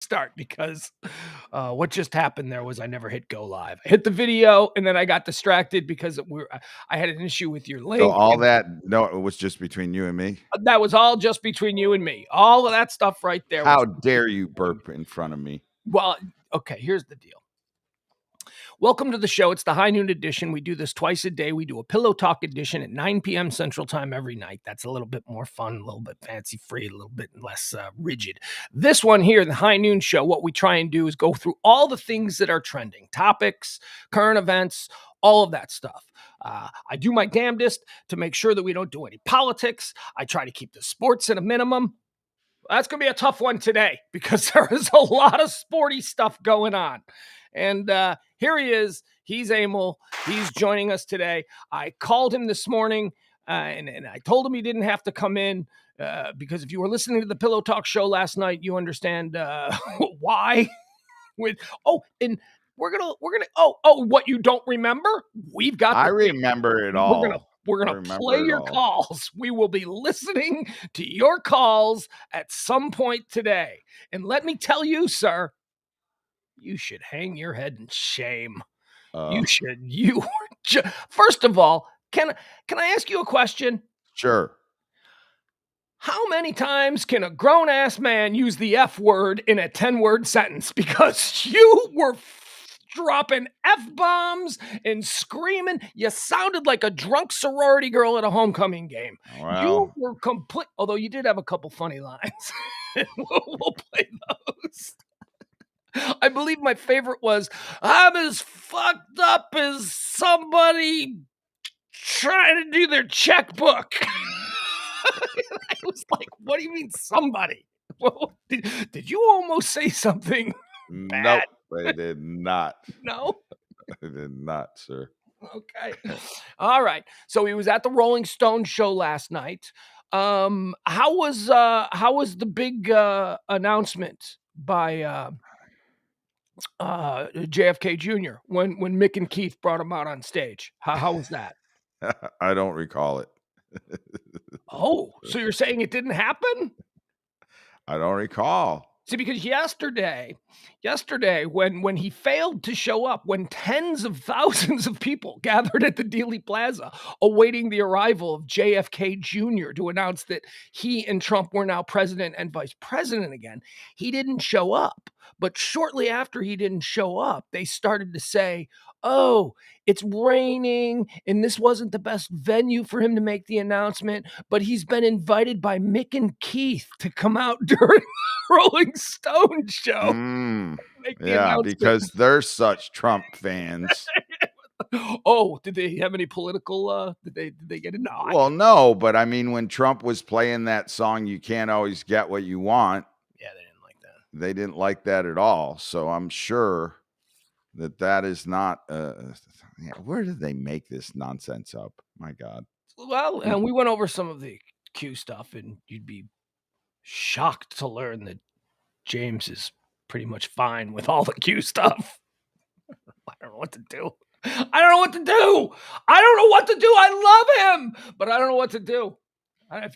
start because what just happened there was I never hit go live. I hit the video and then I got distracted because I had an issue with your So link. all that, no, it was just between you and me. That was all just between you and me. All of that stuff right there. How dare you burp in front of me? Well, okay, here's the deal. Welcome to the show. It's the High Noon edition. We do this twice a day. We do a Pillow Talk edition at 9 p.m. Central Time every night. That's a little bit more fun, a little bit fancy-free, a little bit less rigid. This one here, the High Noon show, what we try and do is go through all the things that are trending, topics, current events, all of that stuff. I do my damnedest to make sure that we don't do any politics. I try to keep the sports at a minimum. That's going to be a tough one today because there is a lot of sporty stuff going on. And here he is. He's Emil. He's joining us today. I called him this morning and I told him he didn't have to come in because if you were listening to the Pillow Talk show last night, you understand why. And we're gonna. What you don't remember? We've got. I remember it all. We're gonna play your calls. We will be listening to your calls at some point today. And let me tell you, sir, you should hang your head in shame. You should. First of all, can I ask you a question? Sure. How many times can a grown-ass man use the F word in a 10-word sentence? Because you were dropping F-bombs and screaming. You sounded like a drunk sorority girl at a homecoming game. Wow. You were complete, although you did have a couple funny lines. We'll play those. I believe my favorite was, I'm as fucked up as somebody trying to do their checkbook. I was like, what do you mean somebody? Well, did you almost say something bad? Nope, I did not. No? I did not, sir. Okay. All right. So he was at the Rolling Stone show last night. How was the big announcement by JFK Jr. when Mick and Keith brought him out on stage? How was that? I don't recall it. Oh, so you're saying it didn't happen? I don't recall. See, because yesterday, when he failed to show up, when tens of thousands of people gathered at the Dealey Plaza awaiting the arrival of JFK Jr. to announce that he and Trump were now president and vice president again, he didn't show up. But shortly after he didn't show up, they started to say, oh, it's raining, and this wasn't the best venue for him to make the announcement, but he's been invited by Mick and Keith to come out during Rolling Stone show. Yeah, because they're such Trump fans. Oh, did they have any political? Did they get it? No. Well, no, but I mean, when Trump was playing that song, "You Can't Always Get What You Want," yeah, they didn't like that. They didn't like that at all. So I'm sure that is not. Where did they make this nonsense up? My God. Well, and we went over some of the Q stuff, and you'd be shocked to learn that James is pretty much fine with all the Q stuff. I don't know what to do. I don't know what to do. I love him, but I don't know what to do.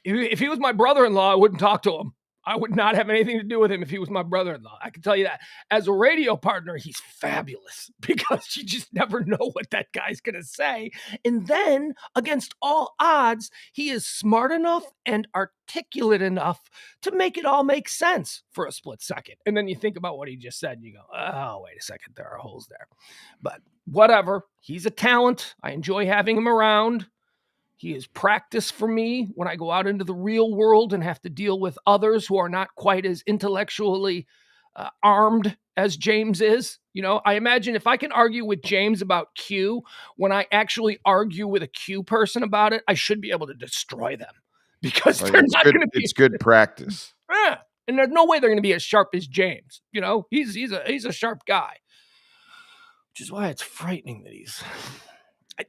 If he was my brother-in-law, I wouldn't talk to him. I would not have anything to do with him if he was my brother-in-law. I can tell you that. As a radio partner, he's fabulous because you just never know what that guy's going to say. And then, against all odds, he is smart enough and articulate enough to make it all make sense for a split second. And then you think about what he just said and you go, oh, wait a second, there are holes there. But whatever. He's a talent. I enjoy having him around. He is practice for me when I go out into the real world and have to deal with others who are not quite as intellectually armed as James is. You know, I imagine if I can argue with James about Q, when I actually argue with a Q person about it, I should be able to destroy them because they're not going to be. It's good practice. Yeah, and there's no way they're going to be as sharp as James. You know, he's a sharp guy, which is why it's frightening that he's.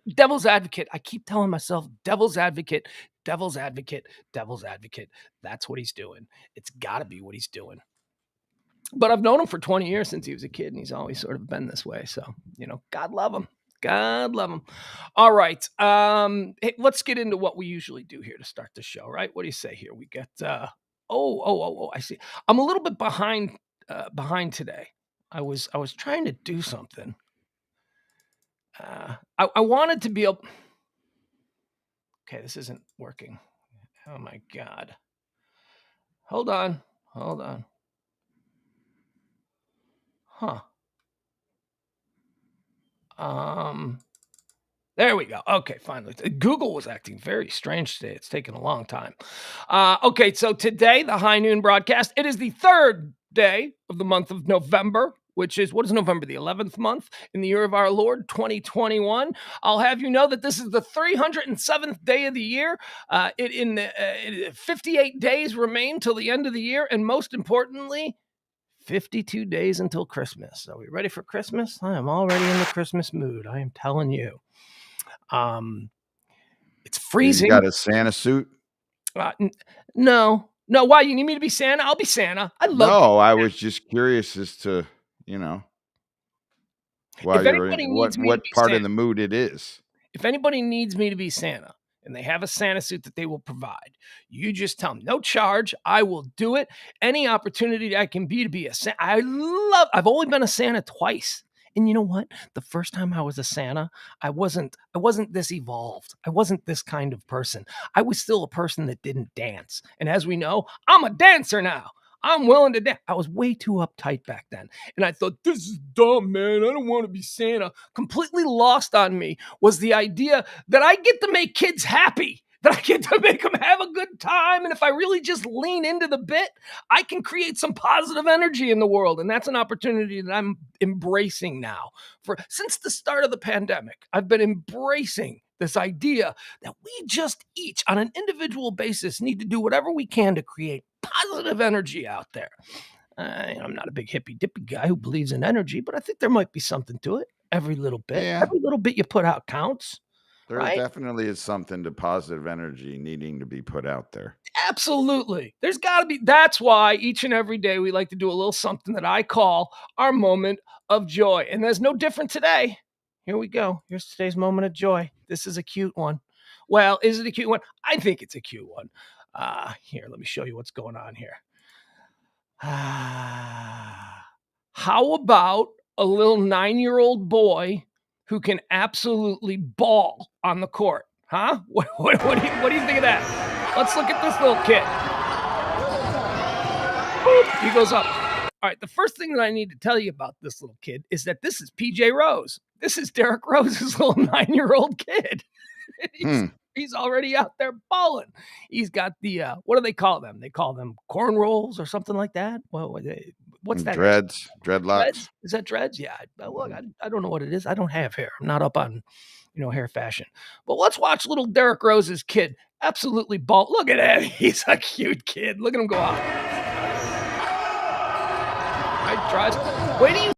Devil's advocate. I keep telling myself, devil's advocate, devil's advocate, devil's advocate. That's what he's doing. It's got to be what he's doing. But I've known him for 20 years since he was a kid, and he's always sort of been this way. So, you know, God love him. God love him. All right. Hey, let's get into what we usually do here to start the show, right? What do you say here? We get, I see. I'm a little bit behind behind today. I was trying to do something. I wanted to be able. Okay, this isn't working. Oh my God. Hold on. Huh. There we go. Okay, finally. Google was acting very strange today. It's taken a long time. Okay, so today, the High Noon broadcast, it is the third day of the month of November, which is, what is November? The 11th month in the year of our Lord, 2021. I'll have you know that this is the 307th day of the year. 58 days remain till the end of the year, and most importantly, 52 days until Christmas. Are we ready for Christmas? I am already in the Christmas mood. I am telling you. It's freezing. You got a Santa suit? No. Why? You need me to be Santa? I'll be Santa. I was just curious as to, while if you're anybody in needs me to what be part Santa, of the mood it is. if anybody needs me to be Santa and they have a Santa suit that they will provide, you just tell them, no charge. I will do it. Any opportunity I can be to be a Santa. I've only been a Santa twice. And you know what? The first time I was a Santa, I wasn't this evolved. I wasn't this kind of person. I was still a person that didn't dance. And as we know, I'm a dancer now. I'm willing to dance. I was way too uptight back then. And I thought, this is dumb, man. I don't want to be Santa. Completely lost on me was the idea that I get to make kids happy, that I get to make them have a good time. And if I really just lean into the bit, I can create some positive energy in the world. And that's an opportunity that I'm embracing now. Since the start of the pandemic, I've been embracing this idea that we just each on an individual basis need to do whatever we can to create positive energy out there. I'm not a big hippy dippy guy who believes in energy, but I think there might be something to it. Every little bit, every little bit you put out counts. There right? definitely is something to positive energy needing to be put out there. Absolutely. There's got to be. That's why each and every day we like to do a little something that I call our moment of joy. And there's no different today. Here we go. Here's today's moment of joy. This is a cute one. Well, is it a cute one? I think it's a cute one. Here, let me show you what's going on here. How about a little 9-year-old boy who can absolutely ball on the court? Huh? What do you think of that? Let's look at this little kid. Boop, he goes up. All right, the first thing that I need to tell you about this little kid is that this is PJ Rose. This is Derrick Rose's little 9-year-old kid. He's already out there balling. He's got the, what do they call them? They call them corn rolls or something like that. Well, what's that? Dreadlocks. Dreads? Is that dreads? Yeah. Look, I don't know what it is. I don't have hair. I'm not up on, hair fashion. But let's watch little Derrick Rose's kid absolutely ball. Look at that. He's a cute kid. Look at him go out. Right, tries. Wait till you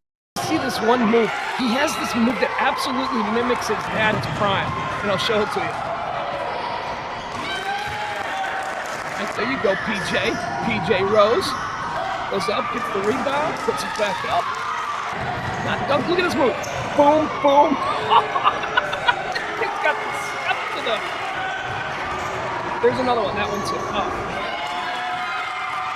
see this one move. He has this move that absolutely mimics his dad's prime. And I'll show it to you. Right, there you go, PJ Rose. Goes up, gets the rebound, puts it back up. Not dunk. Look at this move. Boom, boom. He's got the step to the. There's another one. That one too.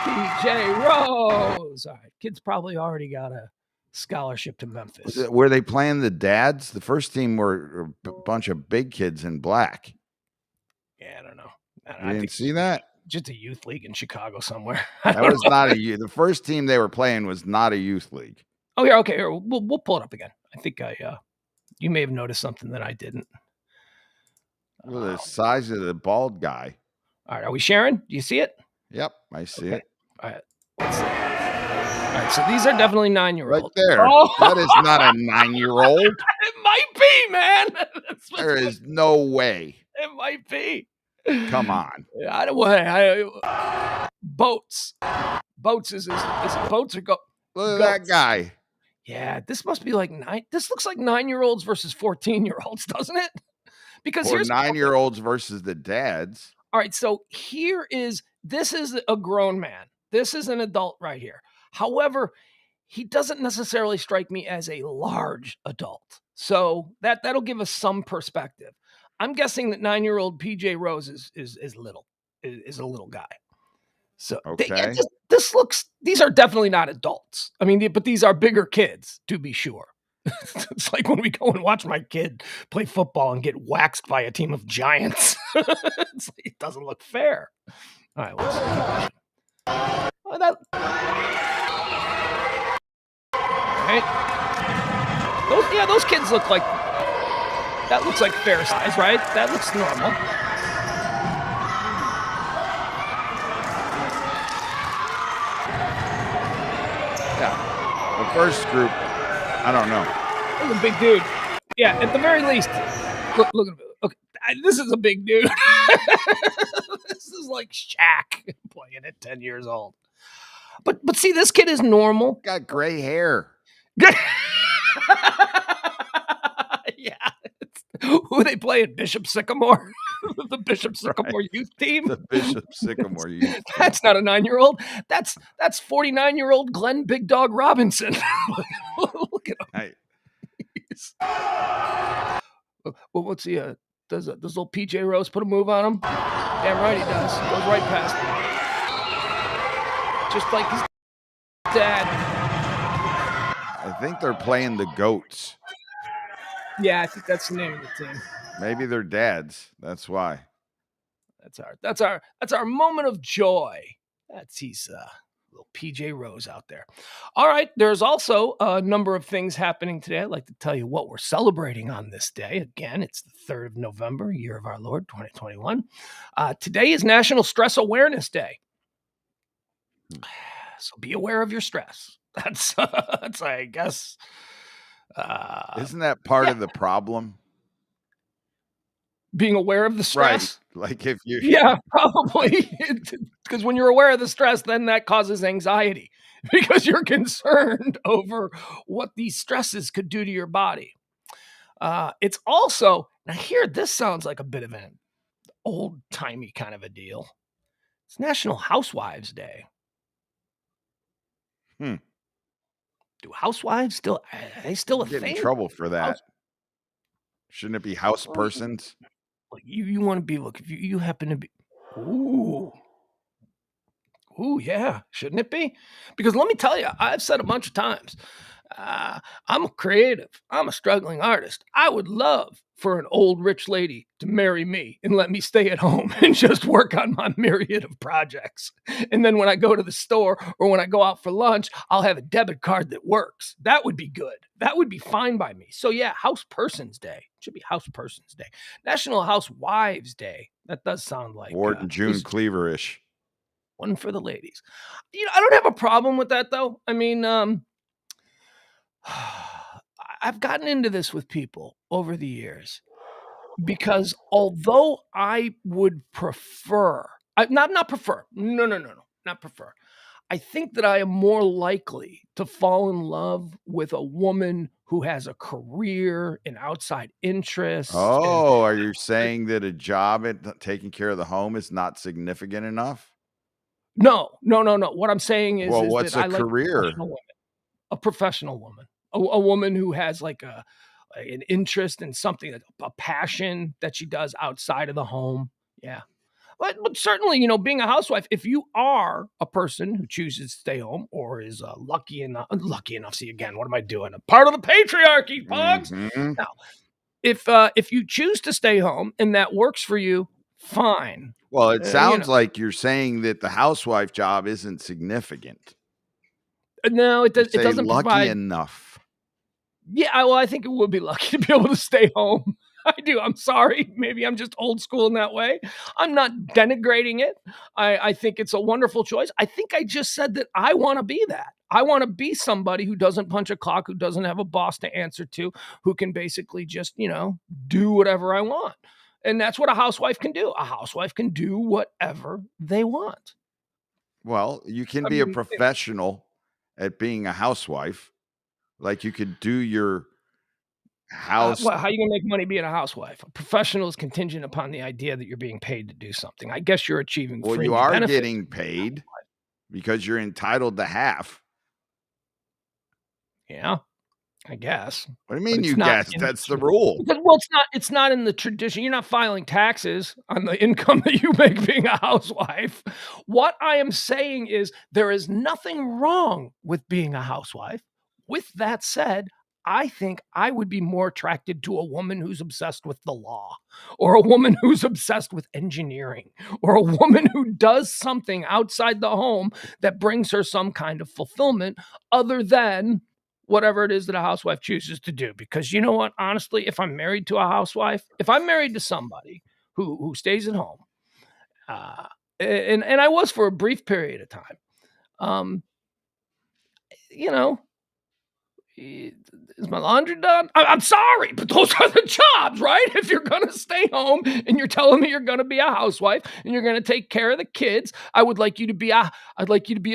PJ Rose. All right. Kid's probably already got a scholarship to Memphis. Were they playing the dads? The first team were a bunch of big kids in black. Yeah, I don't know. You didn't see that? Just a youth league in Chicago somewhere. That was not a youth. The first team they were playing was not a youth league. Oh, yeah. Okay. Here, we'll pull it up again. I think you may have noticed something that I didn't. Well, the size of the bald guy. All right. Are we sharing? Do you see it? Yep, I see it. All right. Let's see. All right. So these are definitely 9-year-olds. Right there. Oh. That is not a 9-year-old. It might be, man. There is no way. It might be. Come on. Boats. Boats is boats or go. Look at that guy. Yeah, this must be like 9. This looks like 9-year-olds versus 14-year-olds, doesn't it? Because here's 9-year-olds versus the dads. All right, so this is a grown man. This is an adult right here. However, he doesn't necessarily strike me as a large adult. So that'll give us some perspective. I'm guessing that 9-year-old PJ Rose is little, is a little guy. So Okay. these are definitely not adults. I mean, but these are bigger kids, to be sure. It's like when we go and watch my kid play football and get waxed by a team of giants. It doesn't look fair. All right, let's keep watching. Oh, right? Those kids look like that looks like fair size, right? That looks normal. Yeah. The first group, I don't know. That's a big dude. Yeah, at the very least, look at him. Okay, this is a big dude. This is like Shaq playing at 10 years old. But see, this kid is normal. Got gray hair. Yeah. Who they play at Bishop Sycamore? The Bishop Sycamore youth team. The Bishop Sycamore youth team. That's not a 9-year-old. That's 49-year-old Glenn Big Dog Robinson. Look at him. Hey. Well, what's he? Does little PJ Rose put a move on him? Damn right he does. Goes right past him. Just like his dad. I think they're playing the Goats. Yeah, I think that's the name of the team. Maybe they're dads. That's why. That's our moment of joy. He's little PJ Rose out there. All right, there's also a number of things happening today. I'd like to tell you what we're celebrating on this day. Again, it's the 3rd of November, year of our Lord, 2021. Today is National Stress Awareness Day. So be aware of your stress. That's I guess. Isn't that part of the problem? Being aware of the stress? Right. Like if you Yeah, probably. Because when you're aware of the stress, then that causes anxiety because you're concerned over what these stresses could do to your body. It's also, now here, this sounds like a bit of an old-timey kind of a deal. It's National Housewives Day. Do housewives still, are they still a get thing? in trouble for that. Shouldn't it be house persons? Like you want to be, look, if you happen to be, ooh, yeah, shouldn't it be? Because let me tell you, I've said a bunch of times, I'm a creative. I'm a struggling artist. I would love for an old rich lady to marry me and let me stay at home and just work on my myriad of projects. And then when I go to the store or when I go out for lunch, I'll have a debit card that works. That would be good. That would be fine by me. So yeah, House Persons Day. It should be House Persons Day. National Housewives Day. That does sound like Ward and June Cleaver-ish. One for the ladies. I don't have a problem with that though. I mean, I've gotten into this with people over the years because although I would prefer, not prefer, no, not prefer. I think that I am more likely to fall in love with a woman who has a career and outside interests. Oh, are you saying that a job at taking care of the home is not significant enough? No. What I'm saying is, Well, is what's that a I like career? a professional woman, a woman who has like an interest in something, a passion that she does outside of the home. Yeah. But certainly, being a housewife, if you are a person who chooses to stay home or is lucky enough, see again, what am I doing? A part of the patriarchy, Pugs. Mm-hmm. Now, if you choose to stay home and that works for you, fine. Well, it sounds like you're saying that the housewife job isn't significant. No, it doesn't lucky provide enough. Yeah, well, I think it would be lucky to be able to stay home. I do. I'm sorry. Maybe I'm just old school in that way. I'm not denigrating it. I think it's a wonderful choice. I think I just said that I want to be that. I want to be somebody who doesn't punch a clock, who doesn't have a boss to answer to, who can basically just, do whatever I want. And that's what a housewife can do. A housewife can do whatever they want. Well, you can be a professional at being a housewife. Like you could do your house. How are you gonna make money being a housewife? A professional is contingent upon the idea that you're being paid to do something. I guess you're achieving Well, fringe you are benefits. getting paid because you're entitled to half. Yeah. I guess. What do you But mean it's you not guess? in That's the rule. because well, it's not in the tradition. You're not filing taxes on the income that you make being a housewife. What I am saying is there is nothing wrong with being a housewife. With that said, I think I would be more attracted to a woman who's obsessed with the law, or a woman who's obsessed with engineering, or a woman who does something outside the home that brings her some kind of fulfillment other than whatever it is that a housewife chooses to do. Because you know what? Honestly, if I'm married to a housewife, if I'm married to somebody who stays at home, uh, and I was for a brief period of time, um, you know, is my laundry done? I'm sorry, but those are the jobs, right? If you're gonna stay home and you're telling me you're gonna be a housewife and you're gonna take care of the kids, I'd like you to be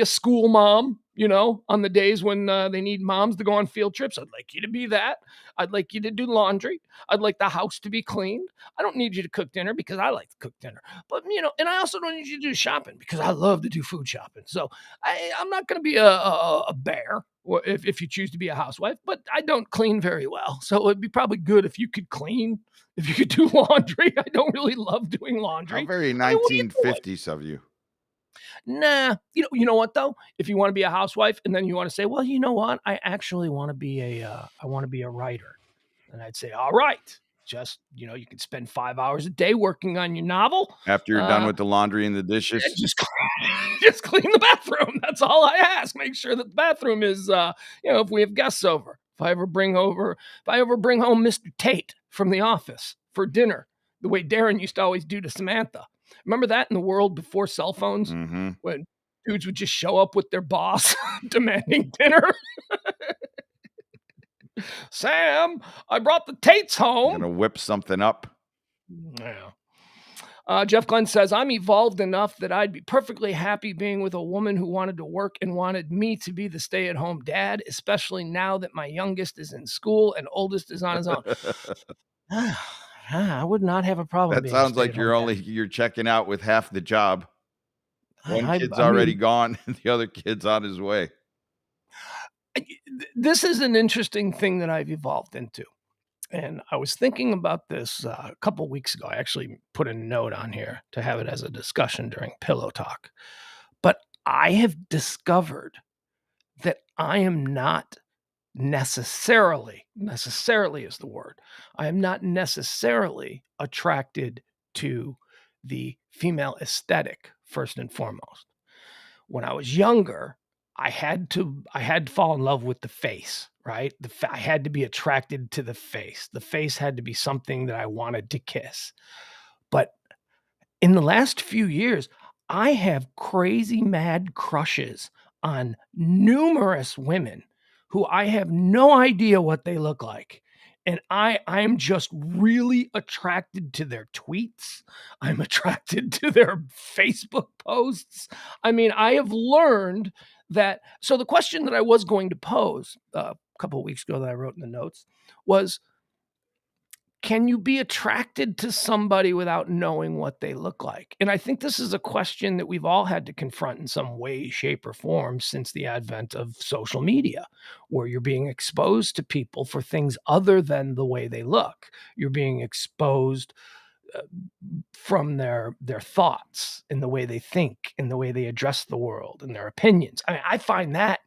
a school mom. On the days when they need moms to go on field trips, I'd like you to be that. I'd like you to do laundry. I'd like the house to be cleaned. I don't need you to cook dinner because I like to cook dinner, but and I also don't need you to do shopping because I love to do food shopping. So I'm not going to be a bear if you choose to be a housewife, but I don't clean very well. So it'd be probably good if you could clean, if you could do laundry. I don't really love doing How laundry. very I mean, what are you doing? 1950s of you. Nah, you know what though? If you want to be a housewife and then you want to say, well, you know what? I actually want to be I want to be a writer. And I'd say, all right, just, you can spend 5 hours a day working on your novel. After you're done with the laundry and the And dishes, just clean the bathroom. That's all I ask. Make sure that the bathroom is, if we have guests over, if I ever bring home Mr. Tate from the office for dinner, the way Darren used to always do to Samantha. Remember that in the world before cell phones mhm, when dudes would just show up with their boss demanding dinner? Sam, I brought the Tates you're home. gonna whip something up. Yeah. Jeff Glenn says, I'm evolved enough that I'd be perfectly happy being with a woman who wanted to work and wanted me to be the stay at home dad, especially now that my youngest is in school and oldest is on his own. I would not have a problem That being a sounds stay like at home dad. you're checking out with half the job. One kid's I already mean, gone, and the other kid's on his way. this is an interesting thing that I've evolved into. And I was thinking about this a couple weeks ago. I actually put a note on here to have it as a discussion during Pillow Talk. But I have discovered that I am not necessarily is the word. I am not necessarily attracted to the female aesthetic first and foremost. When I was younger, I had to fall in love with the face, right? I had to be attracted to the face. The face had to be something that I wanted to kiss. But in the last few years, I have crazy mad crushes on numerous women who I have no idea what they look like. And I'm just really attracted to their tweets. I'm attracted to their Facebook posts. I mean, I have learned that. So the question that I was going to pose a couple of weeks ago that I wrote in the notes was, can you be attracted to somebody without knowing what they look like? And I think this is a question that we've all had to confront in some way, shape, or form since the advent of social media, where you're being exposed to people for things other than the way they look. You're being exposed uh, from their thoughts and the way they think and the way they address the world and their opinions. I mean, I find that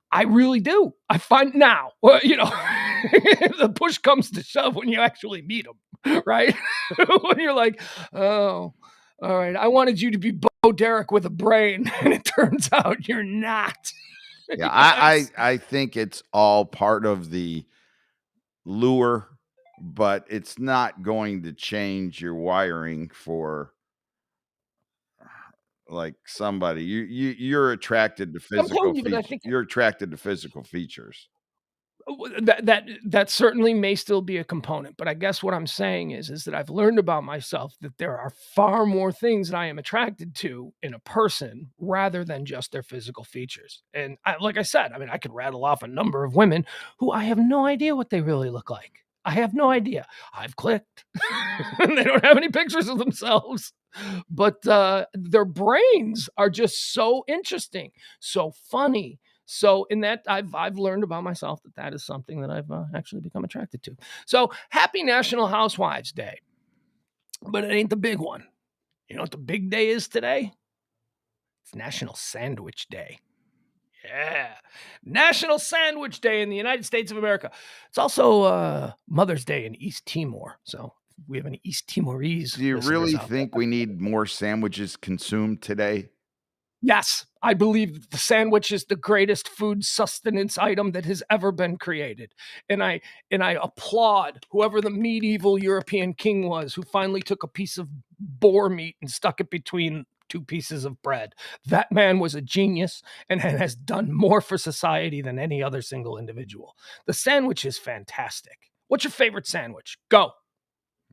I really do. I find now, well, the push comes to shove when you actually meet them, right? When you're like, oh, all right, I wanted you to be Bo Derek with a brain, and it turns out you're not. Yeah, Yes. I think it's all part of the lure, but it's not going to change your wiring for like somebody. You're attracted to I'm physical telling you, but I features. think You're attracted to physical features. that certainly may still be a component, but I guess what I'm saying is that I've learned about myself that there are far more things that I am attracted to in a person rather than just their physical features. And like I said, I mean, I could rattle off a number of women who I have no idea what they really look like. I have no idea. I've clicked. They don't have any pictures of themselves, but their brains are just so interesting, so funny, So in that, I've learned about myself that is something that I've actually become attracted to. So happy National Housewives Day, but it ain't the big one. You know what the big day is today? It's National Sandwich Day. Yeah. National Sandwich Day in the United States of America. It's also Mother's Day in East Timor. So if we have any East Timorese Do you listeners really out there. think we need more sandwiches consumed today? Yes, I believe the sandwich is the greatest food sustenance item that has ever been created. And I applaud whoever the medieval European king was who finally took a piece of boar meat and stuck it between two pieces of bread. That man was a genius and has done more for society than any other single individual. The sandwich is fantastic. What's your favorite sandwich? Go.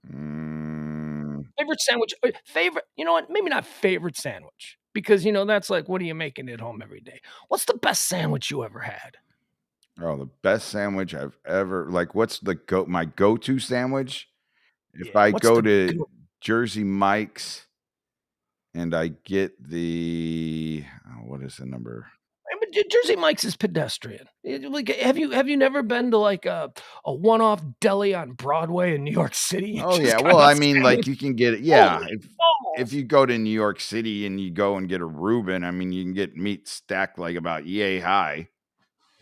Favorite sandwich, favorite, you know what? Maybe not favorite sandwich because, that's like, what are you making at home every day? What's the best sandwich you ever had? Oh, the best sandwich I've ever like, what's my go-to sandwich? If Yeah, I what's go the to go Jersey Mike's and I get what is the number? Jersey Mike's is pedestrian. Like, have you never been to, like, a one-off deli on Broadway in New York City and Oh, just yeah, got well, a I mean, like, sandwich? you can get it yeah, Holy if balls! you go to New York City and you go and get a Reuben, I mean, you can get meat stacked, like, about yay high,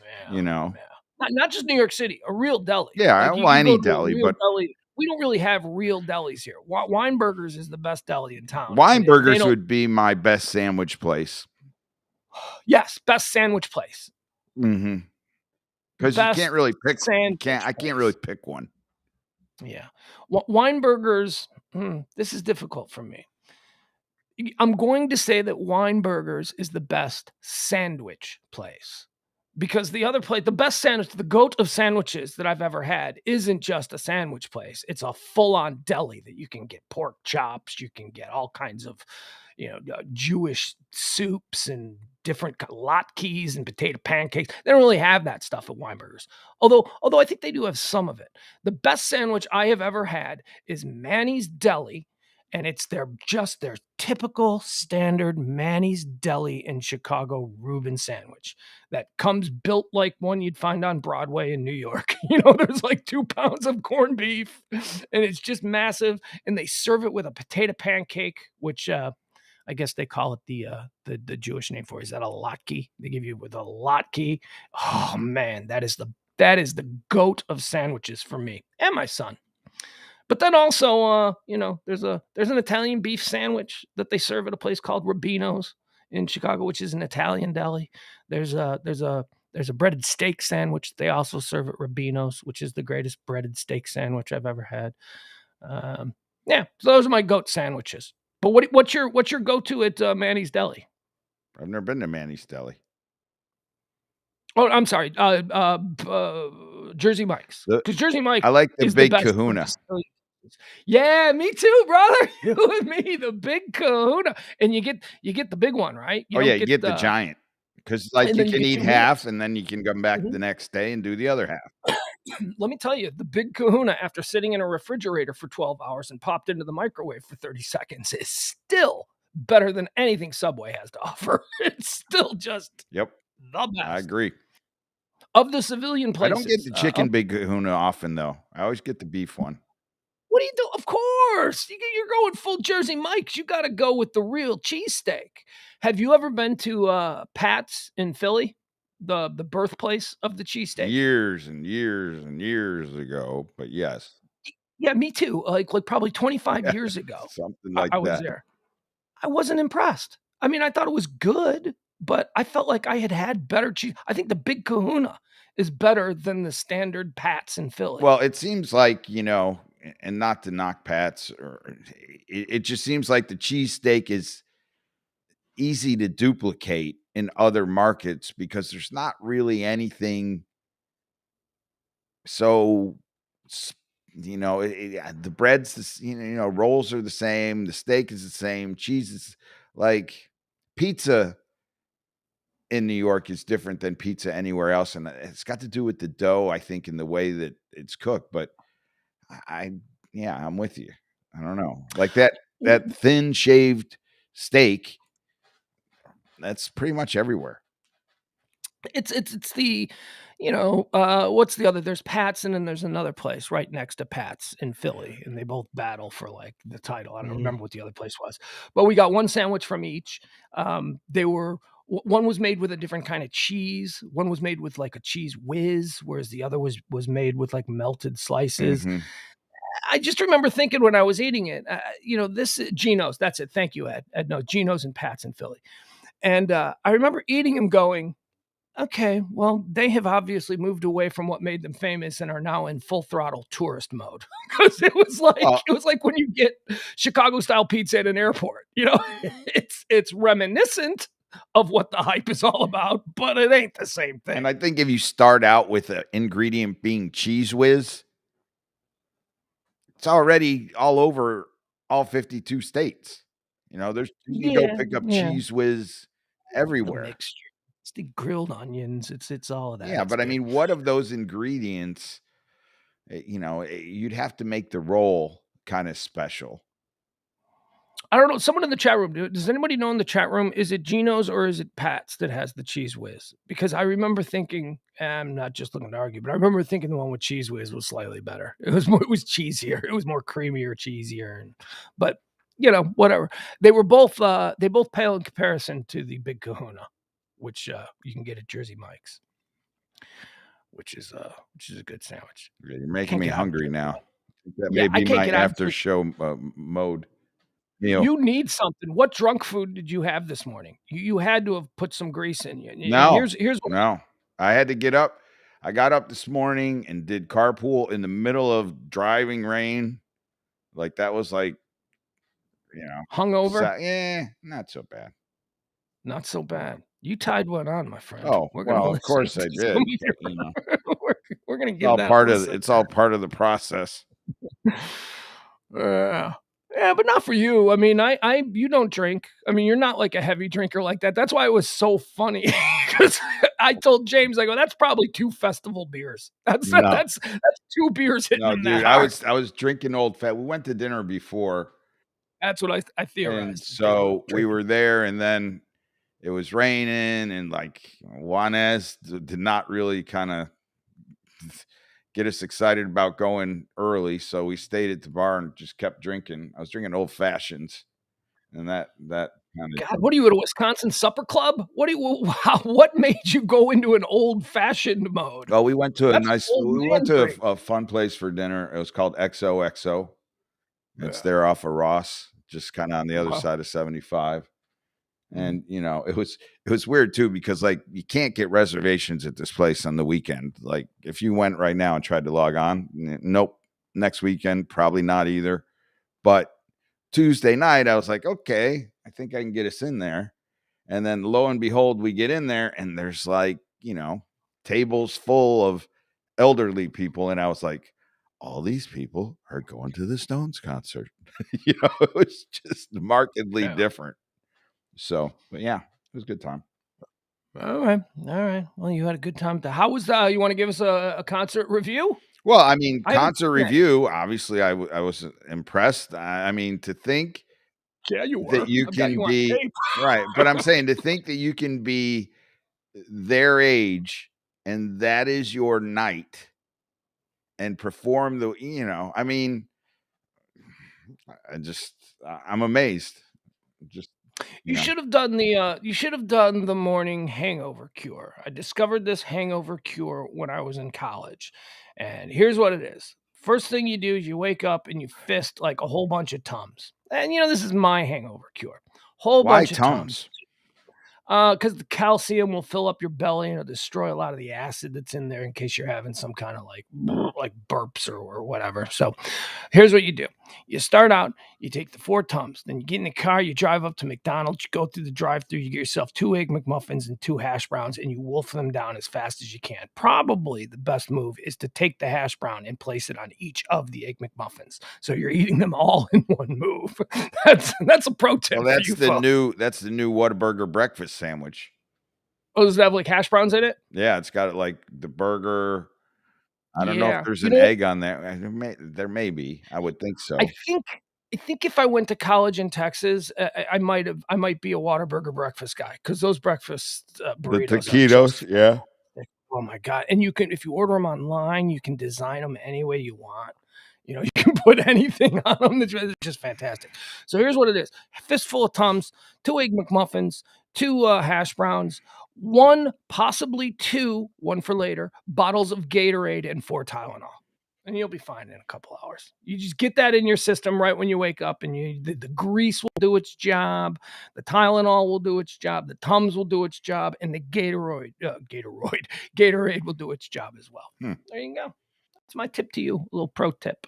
Yeah, you know? yeah. Not just New York City, a real deli. Yeah, Like, you well, you any go to a deli, real but deli. We don't really have real delis here. Weinberger's is the best deli in town, and if they Weinberger's don't. would be my best sandwich place. Yes, best sandwich place. Mhm. 'Cause Best sandwich I can't really place. pick one. Yeah. Weinberger's, this is difficult for me. I'm going to say that Weinberger's is the best sandwich place because the best sandwich, the goat of sandwiches that I've ever had isn't just a sandwich place. It's a full on deli that you can get pork chops, you can get all kinds of, Jewish soups and different latkes and potato pancakes. They don't really have that stuff at Weinberger's. Although I think they do have some of it. The best sandwich I have ever had is Manny's Deli, and it's their typical standard Manny's Deli in Chicago Reuben sandwich that comes built like one you'd find on Broadway in New York. There's like 2 pounds of corned beef, and it's just massive, and they serve it with a potato pancake, which, I guess they call it the Jewish name for it. Is that a latke? They give you with a latke. Oh, man, that is the goat of sandwiches for me and my son. But then also, there's an Italian beef sandwich that they serve at a place called Rubino's in Chicago, which is an Italian deli. There's a breaded steak sandwich they also serve at Rubino's, which is the greatest breaded steak sandwich I've ever had. Yeah, so those are my goat sandwiches. But what's your go-to at Manny's Deli? I've never been to Manny's Deli. Oh, I'm sorry, Jersey Mike's, The because Jersey I Mike like the is the Big best of the Kahuna. Sicilian. Yeah, me too, brother. You and me, the big kahuna. And you get the big one, right? You Oh, yeah, don't you get get the the giant, 'cause, like, and you then you can get eat 2 half, meals. and then you can come back Mhm. the next day and do the other half. Let me tell you, the big kahuna, after sitting in a refrigerator for 12 hours and popped into the microwave for 30 seconds, is still better than anything Subway has to offer. It's still just Yep, the I best. agree. Of the civilian I don't get places, the chicken Big Kahuna often, though. I always get the beef one. what do you do? Of course, you're going full Jersey Mike's. You got to go with the real cheesesteak. Have you ever been to Pat's in Philly, the birthplace of the cheesesteak? Years and years and years ago, but yes. Yeah, me too. Like probably 25 Yeah, years ago, something I like was that. there. I wasn't impressed. I mean, I thought it was good, but I felt like I had better cheese. I think the Big Kahuna is better than the standard Pat's in Philly. Well, it seems like, and not to knock Pat's or it just seems like the cheesesteak is easy to duplicate in other markets because there's not really anything so s the bread's the s rolls are the same, the steak is the same, cheese is like pizza in New York is different than pizza anywhere else, and it's got to do with the dough, I think, in the way that it's cooked, but I yeah, I'm with you. I don't know. Like that thin shaved steak, that's pretty much everywhere. It's the, what's the other there's Pat's and then there's another place right next to Pat's in Philly, and they both battle for, like, the title. I don't Mhm. remember what the other place was, but we got 1 sandwich from each. They were one was made with a different kind of cheese, one was made with, like, a cheese whiz, whereas the other was made with, like, melted slices. Mhm. I just remember thinking when I was eating it, this Genos, that's it, thank you, Ed. Ed, no, Genos and Pat's in Philly, and, I remember eating them going, okay, well, they have obviously moved away from what made them famous and are now in full throttle tourist mode. Because Well, it was like when you get Chicago style pizza at an airport, you know? It's reminiscent of what the hype is all about, but it ain't the same and thing. I think if you start out with an ingredient being Cheese Whiz, it's already all over all 52 states. You can go Yeah, pick up yeah, Cheese Whiz the everywhere. mixture. It's the grilled onions, it's all of that, Yeah, it's but I good. mean, what of those ingredients, you'd have to make the roll kinda special. I don't know. Someone in the chat room, does anybody know in the chat room, is it Geno's or is it Pat's that has the cheese whiz? Because I remember thinking, I'm not just looking to argue, but I remember thinking the one with cheese whiz was slightly better. It was cheesier. It was more creamier, cheesier, but whatever. They both pale in comparison to the Big Kahuna, which you can get at Jersey Mike's, which is a good sandwich. Yeah, you're making Can't me get out of hungry Jersey now. Mike's. That Yeah, may I be can't my get out of after Jersey. show, mode meal. You need something. What drunk food did you have this morning? You had to have put some grease in you, and No, here's what no. I had to get up. I got up this morning and did carpool in the middle of driving rain. Like, that was like, you know, hungover? not so bad. Not so bad. You tied one on, my friend. Oh, We're gonna well, of listen course to I some did, of but, your we're gonna it's give all that a part of listen. the process. Yeah. Yeah, but not for you. I mean, you don't drink. I mean, you're not like a heavy drinker like that. That's why it was so funny because I told James, I go, that's probably 2 festival beers. No. That's 2 beers hitting No, him that dude, I hard. was I was drinking old fat we went to dinner before, That's what I and theorized that you were so we drinking. were there, and then it was raining, and, like, Juanes did not really kinda get us excited about going early, so we stayed at the bar and just kept drinking. I was drinking old fashions, and that kinda God, what are you at a Wisconsin supper club? What made you go into an old-fashioned mode? well, That's an old we went man to drink. a fun place for dinner. It was called XOXO. It's Yeah. there off of Ross, just kinda on the other Uh-huh. side of 75. Mhm. And, it was weird too because, like, you can't get reservations at this place on the weekend. Like, if you went right now and tried to log on, nope. Next weekend, probably not either. But Tuesday night, I was like, okay, I think I can get us in there. And then lo and behold, we get in there and there's, like, tables full of elderly people. And I was like, all these people are going to the Stones concert. It was just markedly Yeah. different. So, but yeah, it was a good time. Alright, alright. Well, you had a good time. How was, you wanna give us a concert review? Well, I mean, I haven't concert seen that. review, obviously, I was impressed. I mean, to think Yeah, you that were. you I've got can you on be tape. right, but I'm saying to think that you can be their age and that is your night and perform I mean, I'm amazed. Just, you know, You should have done the morning hangover cure. I discovered this hangover cure when I was in college, and here's what it is. First thing you do is you wake up and you fist, like, a whole bunch of Tums, and, this is my hangover cure. Whole why bunch of Tums. Tums? Because the calcium will fill up your belly and it'll destroy a lot of the acid that's in there in case you're having some kind of like burps or whatever. So here's what you do. You start out, you take the 4 Tums, then you get in the car, you drive up to McDonald's, you go through the drive-through, you get yourself 2 Egg McMuffins and 2 hash browns, and you wolf them down as fast as you can. Probably the best move is to take the hash brown and place it on each of the Egg McMuffins. So you're eating them all in one move. That's a pro Well, tip for you folks. that's the new Whataburger breakfast sandwich. Oh, does it have like hash browns in it? Yeah, it's got, like, the burger. I don't know if Yeah. there's You an know, egg on there. There may be. I would think I so. think I think if I went to college in Texas, I might be a Whataburger breakfast guy because those breakfast The burritos are just taquitos, yeah. fantastic. Oh my god! And you can, if you order them online, you can design them any way you want. You know, you can put anything on them. It's just fantastic. So here's what it is: a fistful of Tums, 2 Egg McMuffins, 2 hash browns, 1, possibly 2, one for later, bottles of Gatorade, and 4 Tylenol. And you'll be fine in a couple hours. You just get that in your system right when you wake up, and the grease will do its job, the Tylenol will do its job, the Tums will do its job, and the Gatorade will do its job as well. There you go. That's my tip to you, a little pro tip.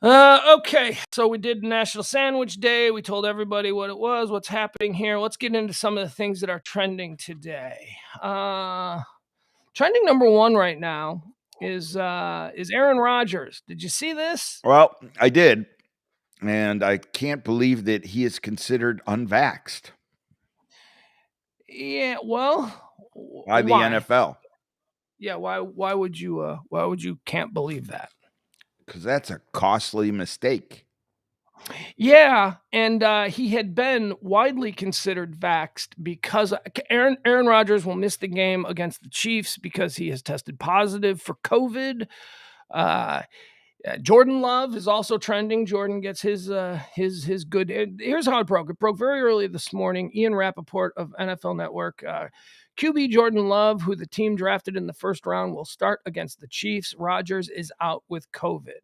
Okay, so we did National Sandwich Day. We told everybody what it was, what's happening here. Let's get into some of the things that are trending today. Trending number 1 right now is Aaron Rodgers. Did you see this? Well, I did, and I can't believe that he is considered unvaxxed Yeah, well, by the why? NFL. Yeah, why would you can't believe that? Because that's a costly mistake. Yeah, and he had been widely considered vaxxed because Aaron Rodgers will miss the game against the Chiefs because he has tested positive for COVID. Jordan Love is also trending. Jordan gets his good. Here's how it broke. It broke very early this morning. Ian Rappaport of NFL Network. QB Jordan Love, who the team drafted in the first round, will start against the Chiefs. Rodgers is out with COVID.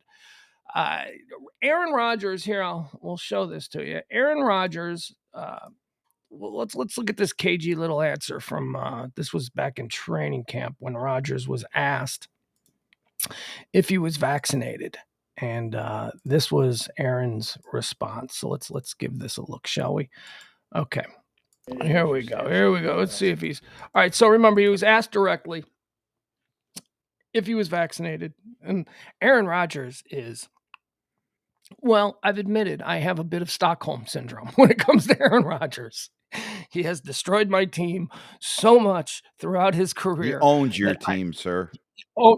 Aaron Rodgers, here we'll show this to you. Aaron Rodgers. Let's look at this cagey little answer from this was back in training camp when Rodgers was asked if he was vaccinated, and this was Aaron's response. So let's give this a look, shall we? Okay, here we go. Let's see if he's all right. So remember, he was asked directly if he was vaccinated, and Aaron Rodgers is. Well, I've admitted I have a bit of Stockholm syndrome when it comes to Aaron Rodgers. He has destroyed my team so much throughout his He career owns your that team, sir.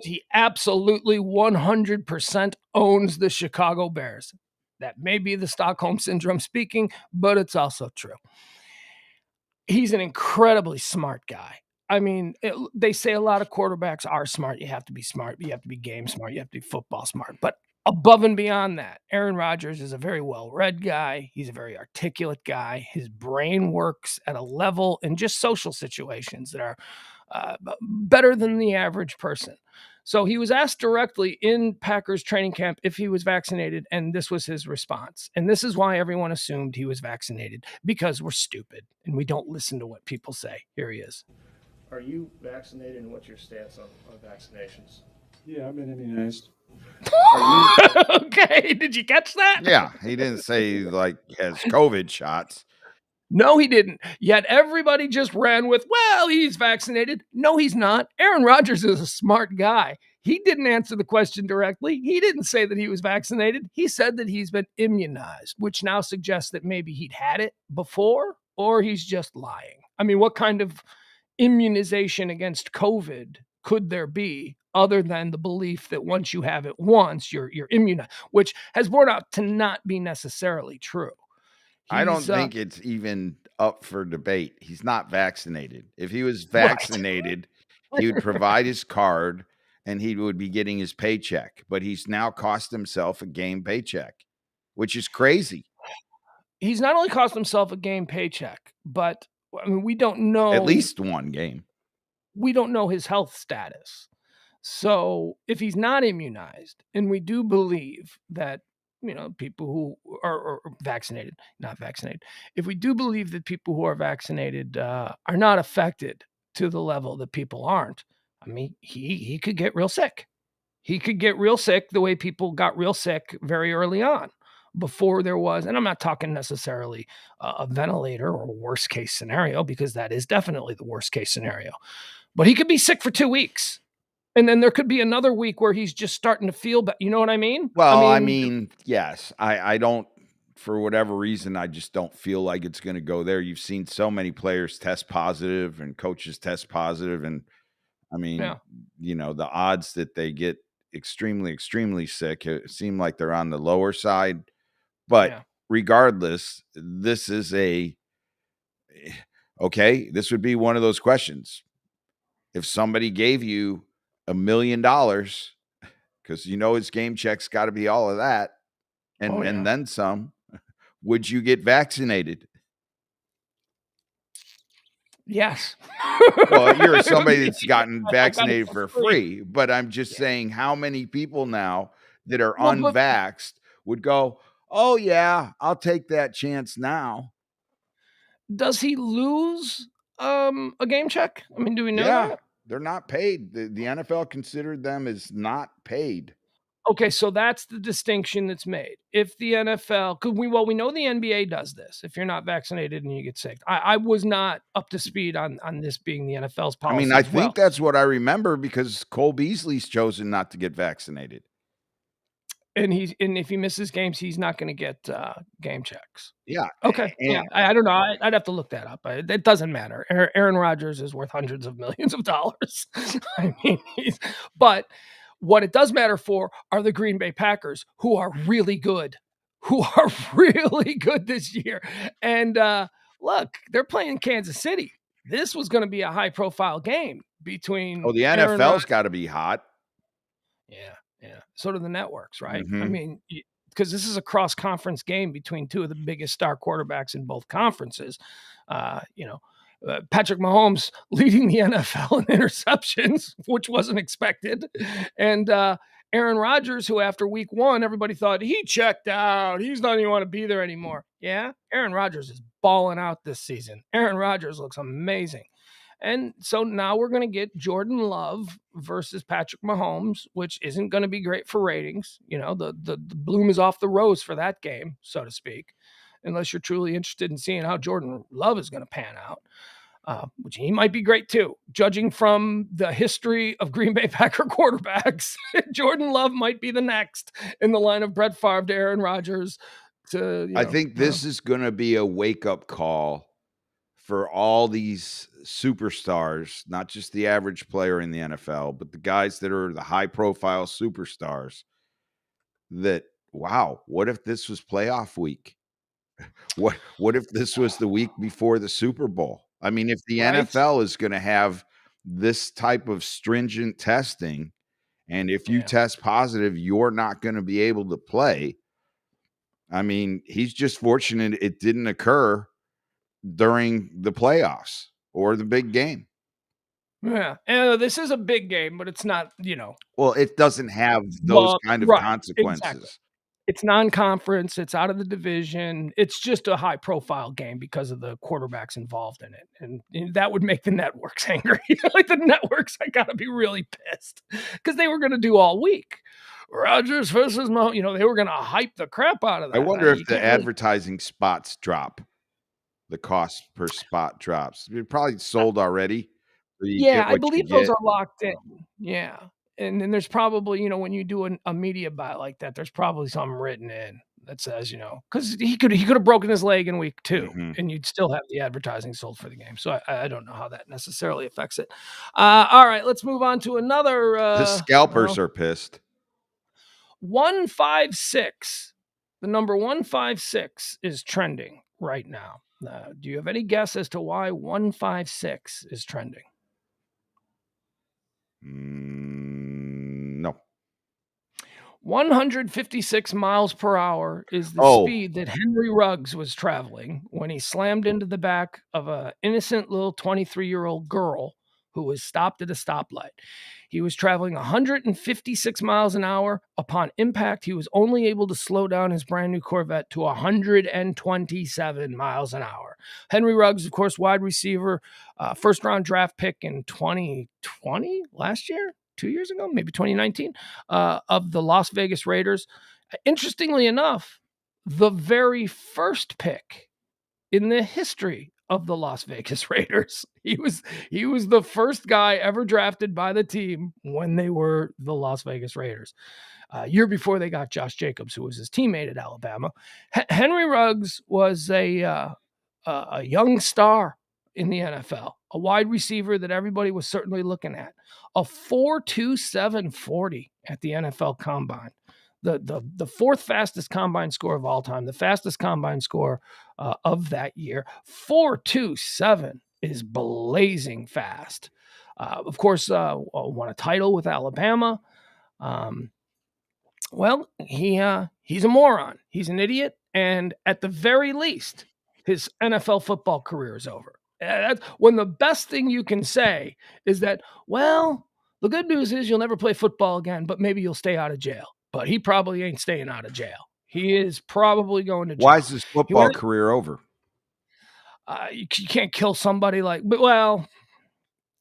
he absolutely 100% owns the Chicago Bears. That may be the Stockholm syndrome speaking, but it's also true. He's an incredibly smart guy. I mean, they say a lot of quarterbacks are smart. You have to be smart. You have to be game smart. You have to be football smart. But above and beyond that, Aaron Rodgers is a very well-read guy. He's a very articulate guy. His brain works at a level in just social situations that are better than the average person. So he was asked directly in Packers training camp if he was vaccinated, and this was his response. And this is why everyone assumed he was vaccinated, because we're stupid and we don't listen to what people say. Here he is. Are you vaccinated, and what's your stance on vaccinations? Yeah, I've been immunized. Okay, did you catch that? Yeah, he didn't say like has COVID shots. No, he didn't. Yet everybody just ran with, well, he's vaccinated. No, he's not. Aaron Rodgers is a smart guy. He didn't answer the question directly. He didn't say that he was vaccinated. He said that he's been immunized, which now suggests that maybe he'd had it before or he's just lying. I mean, what kind of immunization against COVID could there be other than the belief that once you have it once, you're immunized, which has borne out to not be necessarily true. I don't think it's even up for debate. He's not vaccinated. If he was vaccinated, he would provide his card and he would be getting his paycheck. But he's now cost himself a game paycheck, which is crazy. He's not only cost himself a game paycheck, but I mean, we don't know At least one game. We don't know his health status. So if he's not immunized, and we do believe that, people who are vaccinated, not vaccinated, if we do believe that people who are vaccinated are not affected to the level that people aren't, I mean, he could get real sick. He could get real sick the way people got real sick very early on before there was, and I'm not talking necessarily a ventilator or worst case scenario, because that is definitely the worst case scenario. But he could be sick for 2 weeks. And then there could be another week where he's just starting to feel better. You know what I mean? Well, I mean, yes. I don't, for whatever reason, I just don't feel like it's going to go there. You've seen so many players test positive and coaches test positive. And I mean, the odds that they get extremely, extremely sick, it seem like they're on the lower side. But regardless, this is okay, this would be one of those questions. If somebody gave you $1 million, because his game check's got to be all of that, and then some, would you get vaccinated? Yes. Well, you're somebody that's gotten I got it vaccinated for free, but I'm just saying how many people now that are unvaxxed would go, oh, yeah, I'll take that chance now. Does he lose a game check? I mean, do we know that? They're not paid. The NFL considered them as not paid. Okay, so that's the distinction that's made. If the NFL, we know the NBA does this. If you're not vaccinated and you get sick, I was not up to speed on this being the NFL's policy. I mean, I think that's what I remember because Cole Beasley's chosen not to get vaccinated, and if he misses games, he's not going to get game checks. Yeah. Okay. Yeah. I don't know. I'd have to look that up. It doesn't matter. Aaron Rodgers is worth hundreds of millions of dollars. I mean, but what it does matter for are the Green Bay Packers, who are really good this year. And look, they're playing Kansas City. This was going to be a high-profile game between. Oh, the NFL's got to be hot. Yeah. So do the networks, right? Mm-hmm. I mean, because this is a cross-conference game between two of the biggest star quarterbacks in both conferences. Patrick Mahomes leading the NFL in interceptions, which wasn't expected. And Aaron Rodgers, who after week 1, everybody thought he checked out. He's not even want to be there anymore. Yeah, Aaron Rodgers is balling out this season. Aaron Rodgers looks amazing. And so now we're going to get Jordan Love versus Patrick Mahomes, which isn't going to be great for ratings. The bloom is off the rose for that game, so to speak, unless you're truly interested in seeing how Jordan Love is going to pan out. Which he might be great too. Judging from the history of Green Bay Packer quarterbacks, Jordan Love might be the next in the line of Brett Favre to Aaron Rodgers. I think this is going to be a wake-up call for all these superstars, not just the average player in the NFL, but the guys that are the high-profile superstars. That, wow, what if this was playoff week? What if this was the week before the Super Bowl? I mean, if the NFL is going to have this type of stringent testing, and if you test positive, you're not going to be able to play. I mean, he's just fortunate it didn't occur during the playoffs or the big game. Yeah, this is a big game, but it's not, Well, it doesn't have those kind of consequences. Exactly. It's non-conference. It's out of the division. It's just a high-profile game because of the quarterbacks involved in it, and that would make the networks angry. Like the networks, I gotta be really pissed because they were going to do all week. Rodgers versus Mahomes. They were going to hype the crap out of that. I wonder if the advertising spots drop. The cost per spot drops. It probably sold already. So I believe those are locked in. Yeah. And then there's probably, when you do a media buy like that, there's probably something written in that says, because he could have broken his leg in week 2 and you'd still have the advertising sold for the game. So I don't know how that necessarily affects it. All right, let's move on to another. The scalpers are pissed. 156. The number 156 is trending right now. Do you have any guess as to why 156 is trending? No. 156 miles per hour is the speed that Henry Ruggs was traveling when he slammed into the back of an innocent little 23-year-old girl who was stopped at a stoplight. He was traveling 156 miles an hour. Upon impact, he was only able to slow down his brand new Corvette to 127 miles an hour. Henry Ruggs, of course, wide receiver, first-round draft pick in 2020, last year, 2 years ago, maybe 2019, of the Las Vegas Raiders. Interestingly enough, the very first pick in the history of the Las Vegas Raiders. He was the first guy ever drafted by the team when they were the Las Vegas Raiders. Year before they got Josh Jacobs, who was his teammate at Alabama. Henry Ruggs was a young star in the NFL, a wide receiver that everybody was certainly looking at. A 4.27 40 at the NFL Combine. the fourth fastest combine score of all time, the fastest combine score of that year. 4.27 is blazing fast. Of course, won a title with Alabama. Well, he's a moron. He's an idiot, and at the very least, his NFL football career is over. That's when the best thing you can say is that, well, the good news is you'll never play football again, but maybe you'll stay out of jail. But he probably ain't staying out of jail. He is probably going to jail. Why is his football career over? You can't kill somebody well,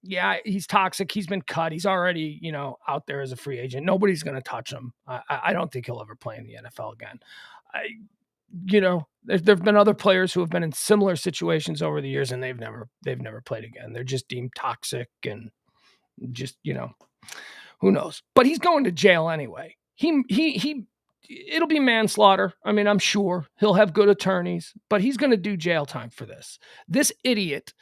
yeah, he's toxic. He's been cut. He's already, out there as a free agent. Nobody's going to touch him. I don't think he'll ever play in the NFL again. There've been other players who have been in similar situations over the years, and they've never played again. They're just deemed toxic and just, who knows? But he's going to jail anyway. It'll be manslaughter. I mean, I'm sure he'll have good attorneys, but he's going to do jail time for this. This idiot,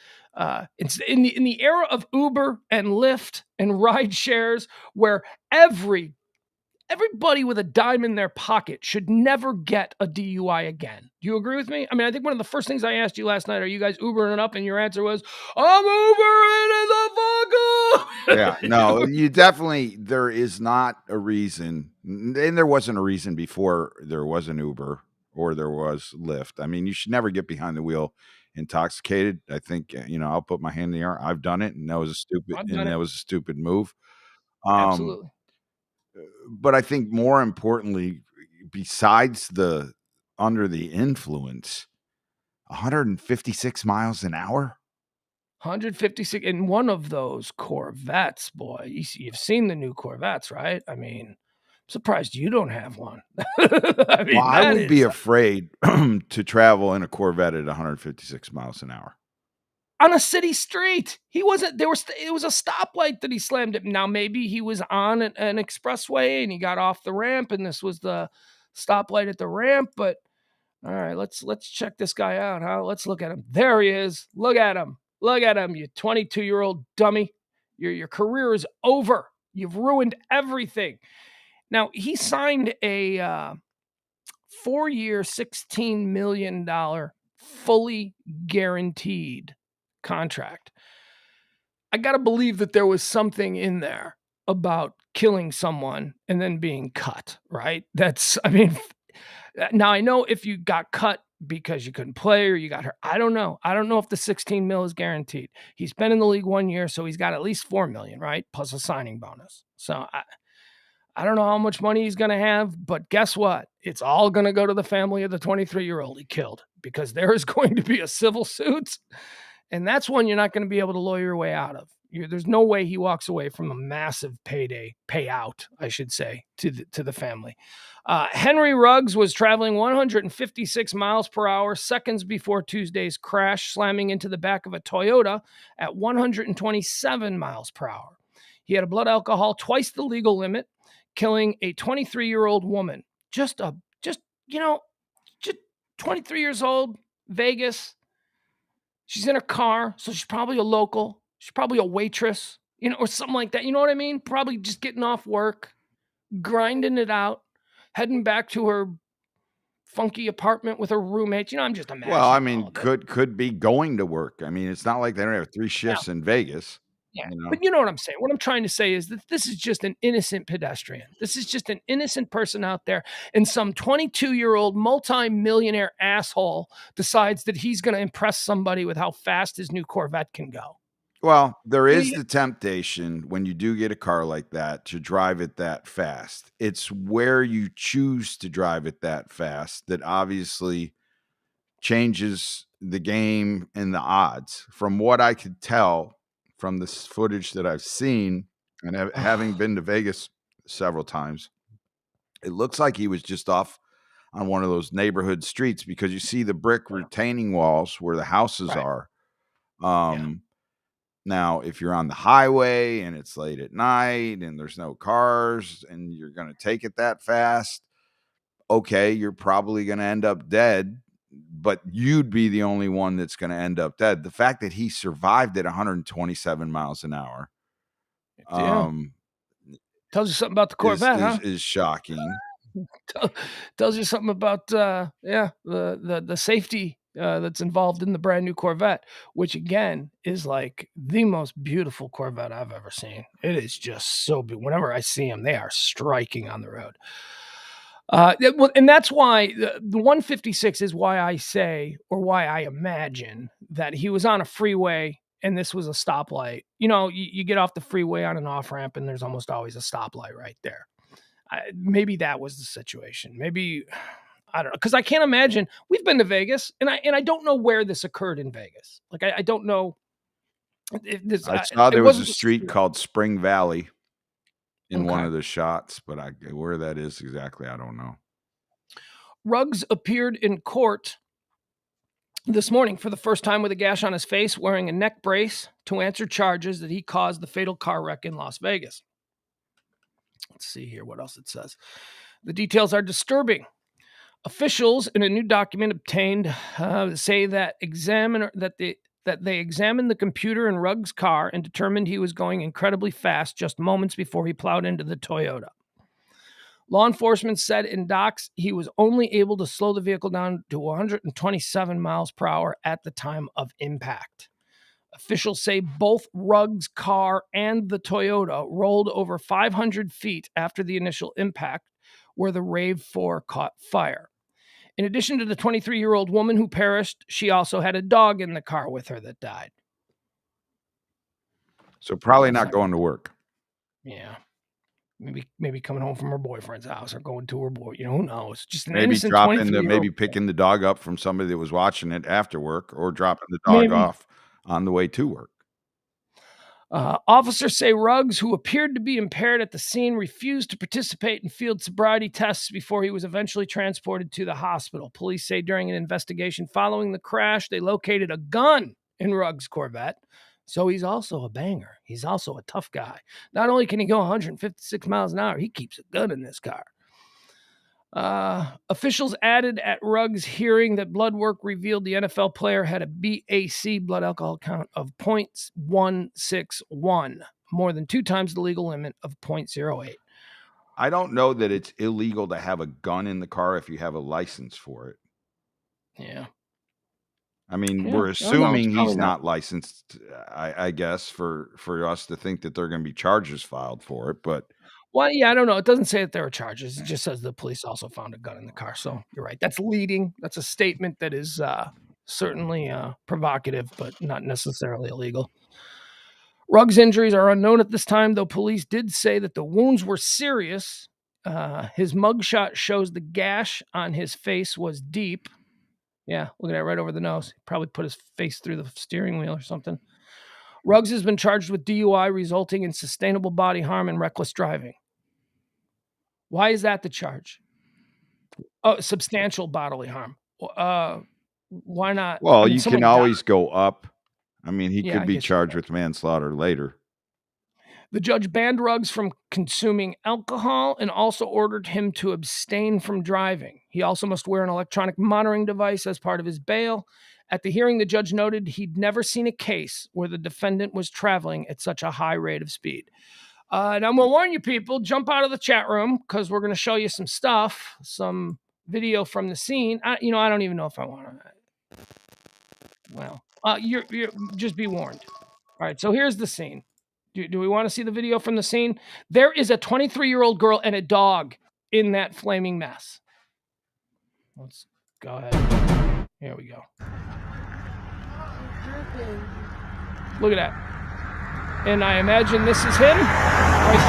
it's in the era of Uber and Lyft and ride shares, where everybody with a dime in their pocket should never get a DUI again. Do you agree with me? I mean, I think one of the first things I asked you last night, are you guys Ubering it up? And your answer was, I'm Ubering it the fuck up. Yeah, no, there is not a reason, and there wasn't a reason before there was an Uber or there was Lyft. I mean, you should never get behind the wheel intoxicated. I think, I'll put my hand in the air. I've done it, and that was a stupid move. Absolutely. But I think more importantly, besides the under the influence, 156 miles an hour. 156 in one of those Corvettes, boy. You've seen the new Corvettes, right? I mean, I'm surprised you don't have one. I would be afraid to travel in a Corvette at 156 miles an hour. On a city street. It was a stoplight that he slammed it. Now, maybe he was on an expressway and he got off the ramp and this was the stoplight at the ramp, but all right, let's check this guy out. Huh? Let's look at him. There he is. Look at him. Look at him, you 22-year-old dummy. Your career is over. You've ruined everything. Now, he signed a 4-year, $16 million fully guaranteed contract. I got to believe that there was something in there about killing someone and then being cut, right? Now I know if you got cut because you couldn't play or you got hurt, I don't know. I don't know if the 16 mil is guaranteed. He's been in the league 1 year, so he's got at least 4 million, right? Plus a signing bonus. So I don't know how much money he's going to have, but guess what? It's all going to go to the family of the 23-year-old he killed, because there is going to be a civil suit, and that's one you're not going to be able to lawyer your way out of. There's no way he walks away from a massive payout, I should say, to the family. Henry Ruggs was traveling 156 miles per hour seconds before Tuesday's crash, slamming into the back of a Toyota at 127 miles per hour. He had a blood alcohol twice the legal limit, killing a 23-year-old woman. Just 23 years old, Vegas. She's in her car, so she's probably a local. She's probably a waitress, or something like that. You know what I mean? Probably just getting off work, grinding it out, heading back to her funky apartment with her roommates. I'm just imagining. Well, I mean, could be going to work. I mean, it's not like they don't have 3 shifts in Vegas. Yeah, but you know what I'm saying? What I'm trying to say is that this is just an innocent pedestrian. This is just an innocent person out there, and some 22-year-old multi-millionaire asshole decides that he's going to impress somebody with how fast his new Corvette can go. Well, there is the temptation when you do get a car like that to drive it that fast. It's where you choose to drive it that fast that obviously changes the game and the odds. From what I could tell from this footage that I've seen, and having been to Vegas several times, it looks like he was just off on one of those neighborhood streets, because you see the brick retaining walls where the houses are. Now, if you're on the highway and it's late at night and there's no cars and you're going to take it that fast, okay, you're probably going to end up dead, but you'd be the only one that's going to end up dead. The fact that he survived at 127 miles an hour tells you something about the Corvette, is shocking. Tells you something about the safety that's involved in the brand new Corvette, which again is like the most beautiful Corvette I've ever seen. It is just so beautiful. Whenever I see them, they are striking on the road. And that's why the 156 is why I say, or why I imagine that he was on a freeway and this was a stoplight. You know, you get off the freeway on an off ramp and there's almost always a stoplight right there. Maybe that was the situation. Maybe I don't know, because I can't imagine. We've been to Vegas, and I don't know where this occurred in Vegas. Like I don't know. If this, I saw it there was a wasn't the street called Spring Valley in one Okay. of the shots, but where that is exactly, I don't know. Ruggs appeared in court this morning for the first time with a gash on his face, wearing a neck brace to answer charges that he caused the fatal car wreck in Las Vegas. Let's see here what else it says. The details are disturbing. Officials in a new document obtained say that they examined the computer in Ruggs' car and determined he was going incredibly fast just moments before he plowed into the Toyota. Law enforcement said in docs he was only able to slow the vehicle down to 127 miles per hour at the time of impact. Officials say both Ruggs' car and the Toyota rolled over 500 feet after the initial impact, where the RAV4 caught fire. In addition to the 23-year-old woman who perished, she also had a dog in the car with her that died. So probably not going to work. Yeah. Maybe coming home from her boyfriend's house or going to her boy. You know, who knows? Just an Maybe innocent dropping 23-year-old. maybe picking the dog up from somebody that was watching it after work, or dropping the dog Maybe. off on the way to work. Officers say Ruggs, who appeared to be impaired at the scene, refused to participate in field sobriety tests before he was eventually transported to the hospital. Police say during an investigation following the crash, they located a gun in Ruggs' Corvette. So he's also a banger. He's also a tough guy. Not only can he go 156 miles an hour, he keeps a gun in this car. Officials added at Ruggs' hearing that blood work revealed the NFL player had a BAC blood alcohol count of 0.161, more than 2 times the legal limit of 0.08. I don't know that it's illegal to have a gun in the car if you have a license for it. Yeah. I mean, Yeah, we're it's assuming probably he's not. not licensed, I guess, for us to think that there are going to be charges filed for it. But Well, yeah, I don't know. It doesn't say that there are charges. It just says the police also found a gun in the car. So you're right. That's leading. That's a statement that is certainly provocative, but not necessarily illegal. Ruggs' injuries are unknown at this time, though police did say that the wounds were serious. His mugshot shows the gash on his face was deep. Yeah, look at that, right over the nose. He probably put his face through the steering wheel or something. Ruggs has been charged with DUI resulting in sustainable body harm and reckless driving. Why is that the charge? Oh, substantial bodily harm. Why not? well, I mean, you can someone always go up. I mean, he Yeah, could I be guess you're charged right. with manslaughter later. The judge banned Ruggs from consuming alcohol and also ordered him to abstain from driving. He also must wear an electronic monitoring device as part of his bail. At the hearing, the judge noted he'd never seen a case where the defendant was traveling at such a high rate of speed. And I'm going to warn you people, jump out of the chat room because we're going to show you some stuff, some video from the scene. I don't even know if I want to. Well, you're just be warned. All right, so here's the scene. Do we want to see the video from the scene? There is a 23-year-old girl and a dog in that flaming mess. Let's go ahead. Here we go. Look at that. And I imagine this is him right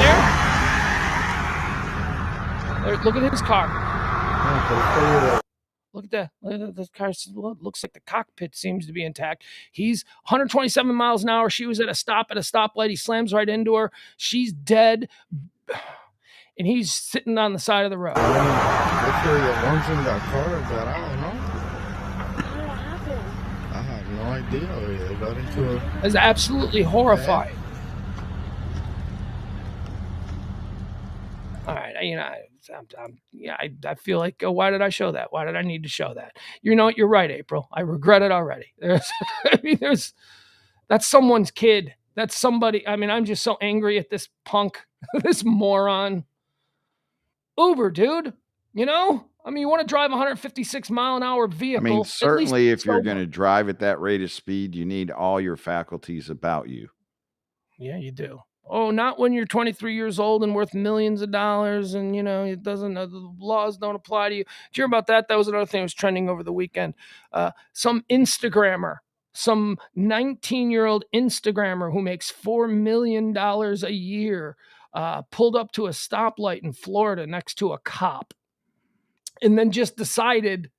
there. Look at his car. Look at that. The car looks like the cockpit seems to be intact. He's 127 miles an hour. She was at a stoplight. He slams right into her. She's dead. And he's sitting on the side of the road. If there were ones in that car, but I don't know. What happened? I have no idea. It got into a... That's absolutely horrifying. All right, I feel like, why did I show that? Why did I need to show that? You know what? You're right, April. I regret it already. That's someone's kid. That's somebody. I mean, I'm just so angry at this punk, this moron. Uber, dude. You know? I mean, you wanna drive a 156-mile-an-hour I mean, vehicle, at least certainly if you're sober. gonna drive at that rate of speed, you need all your faculties about you. Yeah, you do. Oh, not when you're 23 years old and worth millions of dollars and, it doesn't the laws don't apply to you. Did you hear about that? That was another thing that was trending over the weekend. Some Instagrammer, some 19-year-old Instagrammer who makes $4 million a year, pulled up to a stoplight in Florida next to a cop and then just decided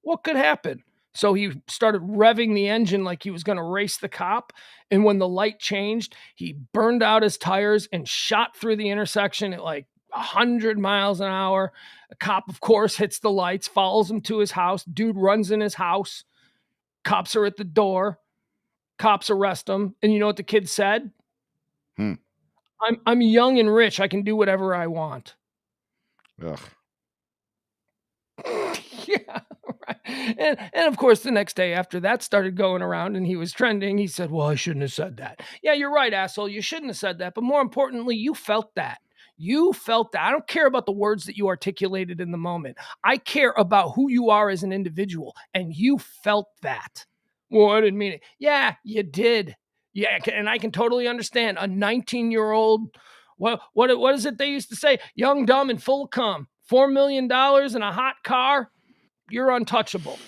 what could happen. So he started revving the engine like he was going to race the cop. And when the light changed, he burned out his tires and shot through the intersection at like 100 miles an hour. A cop, of course, hits the lights, follows him to his house. Dude runs in his house. Cops are at the door. Cops arrest him. And you know what the kid said? Hmm. I'm young and rich. I can do whatever I want. Ugh. Yeah, right. And of course, the next day after that started going around and he was trending, he said, "Well, I shouldn't have said that." Yeah, you're right, asshole. You shouldn't have said that. But more importantly, you felt that. You felt that. I don't care about the words that you articulated in the moment. I care about who you are as an individual. And you felt that. Well, I didn't mean it. Yeah, you did. Yeah, and I can totally understand a 19-year-old. What is it they used to say? Young, dumb, and full of cum. $4 million in a hot car. You're untouchable.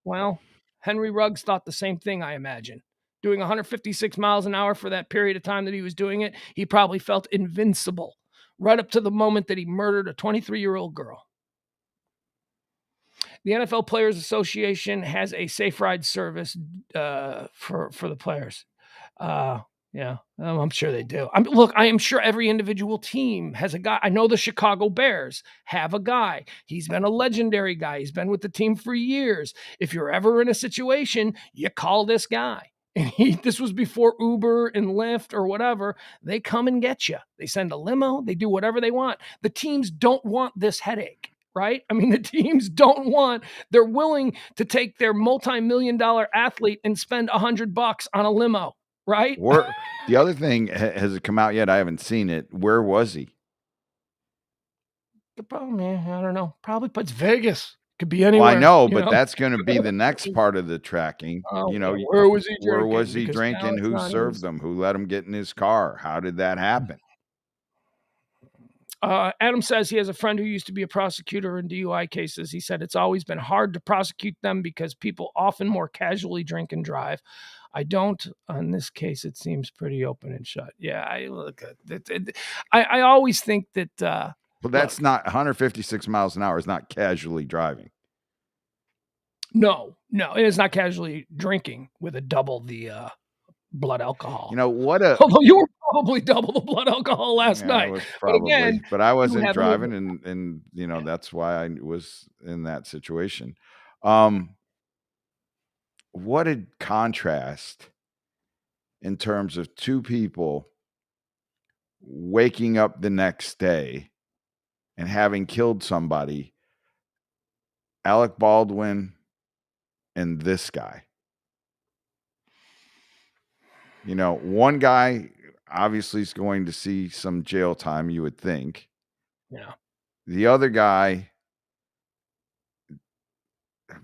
Well, Henry Ruggs thought the same thing, I imagine. Doing 156 miles an hour for that period of time that he was doing it, he probably felt invincible right up to the moment that he murdered a 23-year-old girl. The NFL Players Association has a safe ride service for the players. Yeah, I'm sure they do. Look, I am sure every individual team has a guy. I know the Chicago Bears have a guy. He's been a legendary guy. He's been with the team for years. If you're ever in a situation, you call this guy. And this was before Uber and Lyft or whatever. They come and get you. They send a limo. They do whatever they want. The teams don't want this headache, right? I mean, the teams don't want. They're willing to take their multi-million-dollar athlete and spend $100 on a limo. Right? The other thing, has it come out yet? I haven't seen it. Where was he? The problem, I don't know. Probably, but it's Vegas. Could be anywhere. Well, I know, but that's going to be the next part of the tracking. Where was he drinking? Where was he Because drinking? Who served them? Who let him get in his car? How did that happen? Adam says he has a friend who used to be a prosecutor in DUI cases. He said it's always been hard to prosecute them because people often more casually drink and drive. I don't. On this case, it seems pretty open and shut. Yeah, I look at it. I always think that. But that's not 156 miles an hour. Is not casually driving. No, it is not casually drinking with a double the blood alcohol. You know what? Although you were probably double the blood alcohol last night. I was probably, but I wasn't driving, and that's why I was in that situation. What a contrast in terms of two people waking up the next day and having killed somebody. Alec Baldwin and this guy. One guy obviously is going to see some jail time, you would think. Yeah. The other guy,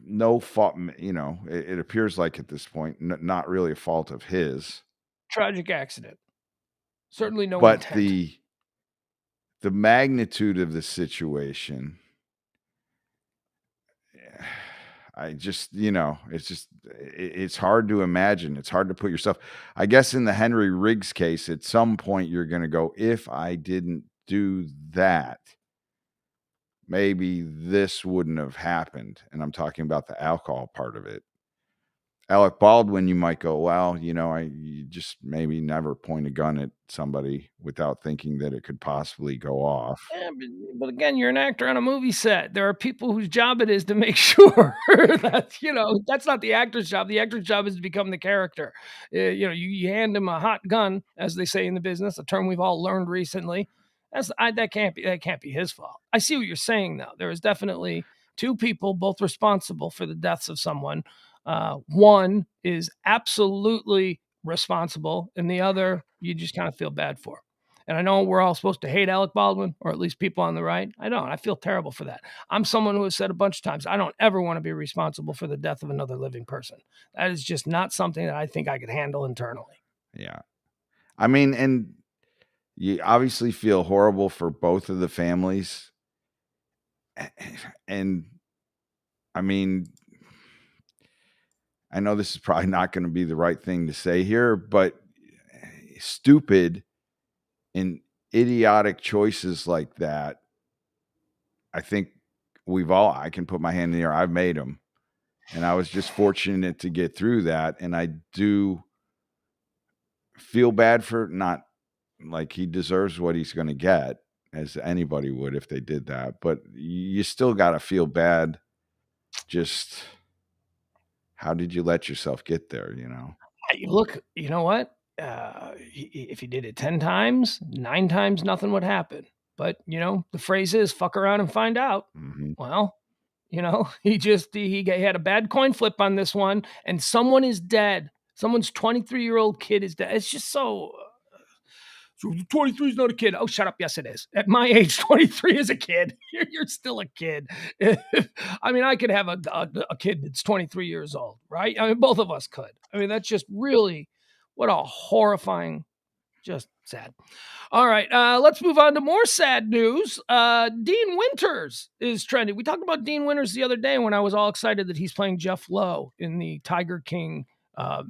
no fault, it appears like at this point, not really a fault of his. Tragic accident. Certainly no but intent. the magnitude of the situation, I just, it's hard to imagine. It's hard to put yourself, I guess in the Henry Riggs case, at some point you're going to go, if I didn't do that, maybe this wouldn't have happened. And I'm talking about the alcohol part of it. Alec Baldwin, you might go, well, you just maybe never point a gun at somebody without thinking that it could possibly go off. Yeah, but again, you're an actor on a movie set. There are people whose job it is to make sure that, that's not the actor's job. The actor's job is to become the character. You hand him a hot gun, as they say in the business, a term we've all learned recently. That can't be his fault. I see what you're saying, though. There is definitely two people, both responsible for the deaths of someone. One is absolutely responsible, and the other you just kind of feel bad for. And I know we're all supposed to hate Alec Baldwin, or at least people on the right. I don't. I feel terrible for that. I'm someone who has said a bunch of times, I don't ever want to be responsible for the death of another living person. That is just not something that I think I could handle internally. Yeah. I mean, and you obviously feel horrible for both of the families. And I mean, I know this is probably not going to be the right thing to say here, but stupid and idiotic choices like that, I think I can put my hand in the air. I've made them. And I was just fortunate to get through that. And I do feel bad for not like he deserves what he's going to get, as anybody would if they did that. But you still got to feel bad. Just how did you let yourself get there? Look, you know what? If you did it 10 times, 9 times, nothing would happen. But, the phrase is fuck around and find out. Mm-hmm. Well, he had a bad coin flip on this one, and someone is dead. Someone's 23-year-old kid is dead. It's just so 23 is not a kid. Oh, shut up. Yes, it is. At my age, 23 is a kid. You're still a kid. I mean, I could have a kid that's 23 years old, right? I mean, both of us could. I mean, that's just really, what a horrifying, just sad. All right, let's move on to more sad news. Dean Winters is trending. We talked about Dean Winters the other day when I was all excited that he's playing Jeff Lowe in the Tiger King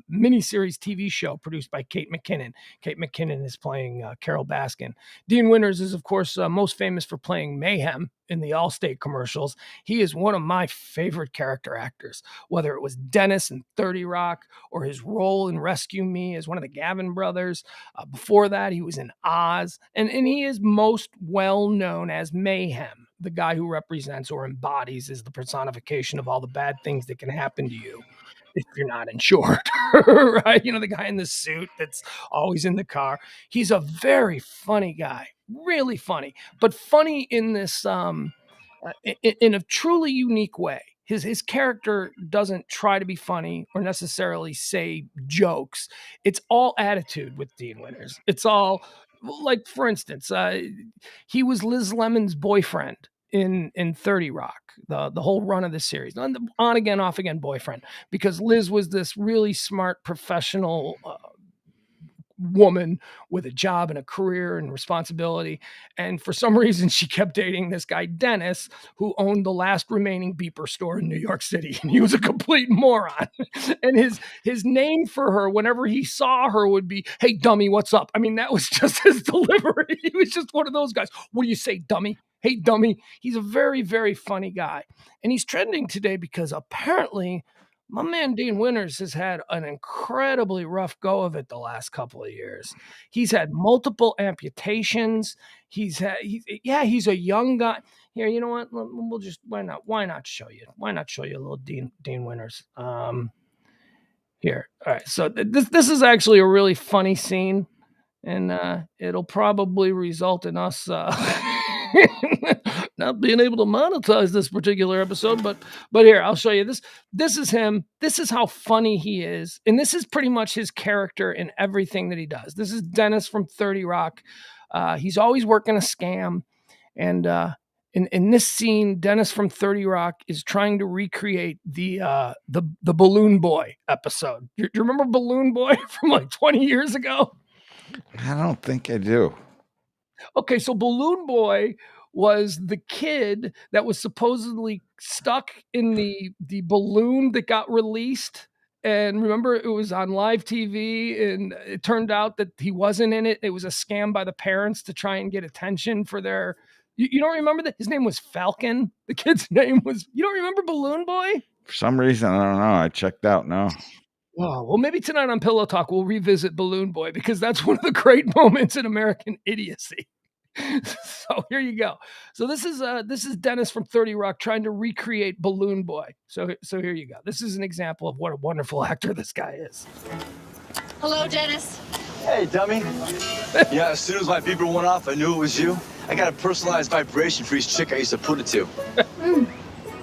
miniseries TV show produced by Kate McKinnon. Kate McKinnon is playing Carol Baskin. Dean Winters is, of course, most famous for playing Mayhem in the Allstate commercials. He is one of my favorite character actors, whether it was Dennis in 30 Rock or his role in Rescue Me as one of the Gavin brothers. Before that, he was in Oz, and he is most well known as Mayhem, the guy who represents or embodies is the personification of all the bad things that can happen to you if you're not insured, right? The guy in the suit that's always in the car. He's a very funny guy, really funny, but funny in this, in a truly unique way. His character doesn't try to be funny or necessarily say jokes. It's all attitude with Dean Winters. It's all, like, for instance, he was Liz Lemon's boyfriend in 30 Rock, the whole run of the series, on again, off again boyfriend, because Liz was this really smart professional woman with a job and a career and responsibility. And for some reason, she kept dating this guy, Dennis, who owned the last remaining beeper store in New York City. And he was a complete moron. And his name for her, whenever he saw her, would be, "Hey, dummy, what's up?" I mean, that was just his delivery. He was just one of those guys. "What do you say, dummy? Hey, dummy." He's a very, very funny guy. And he's trending today because apparently my man Dean Winters has had an incredibly rough go of it the last couple of years. He's had multiple amputations. He's a young guy. Here, you know what? We'll just, why not show you? Why not show you a little Dean Winters? Here. All right. So this is actually a really funny scene, and it'll probably result in us not being able to monetize this particular episode, but here, I'll show you this. This is him. This is how funny he is. And this is pretty much his character in everything that he does. This is Dennis from 30 Rock. He's always working a scam. And in this scene, Dennis from 30 Rock is trying to recreate the Balloon Boy episode. Do you remember Balloon Boy from like 20 years ago? I don't think I do. Okay, so Balloon Boy was the kid that was supposedly stuck in the balloon that got released. And remember, it was on live TV, and it turned out that he wasn't in it. It was a scam by the parents to try and get attention for their... You don't remember that? His name was Falcon. The kid's name was... You don't remember Balloon Boy? For some reason, I don't know. I checked out. No. Oh, well, maybe tonight on Pillow Talk, we'll revisit Balloon Boy, because that's one of the great moments in American idiocy. So here you go. So this is Dennis from 30 Rock trying to recreate Balloon Boy. So here you go. This is an example of what a wonderful actor this guy is. Hello, Dennis. Hey, dummy. Yeah, as soon as my beeper went off, I knew it was you. I got a personalized vibration for each chick I used to put it to.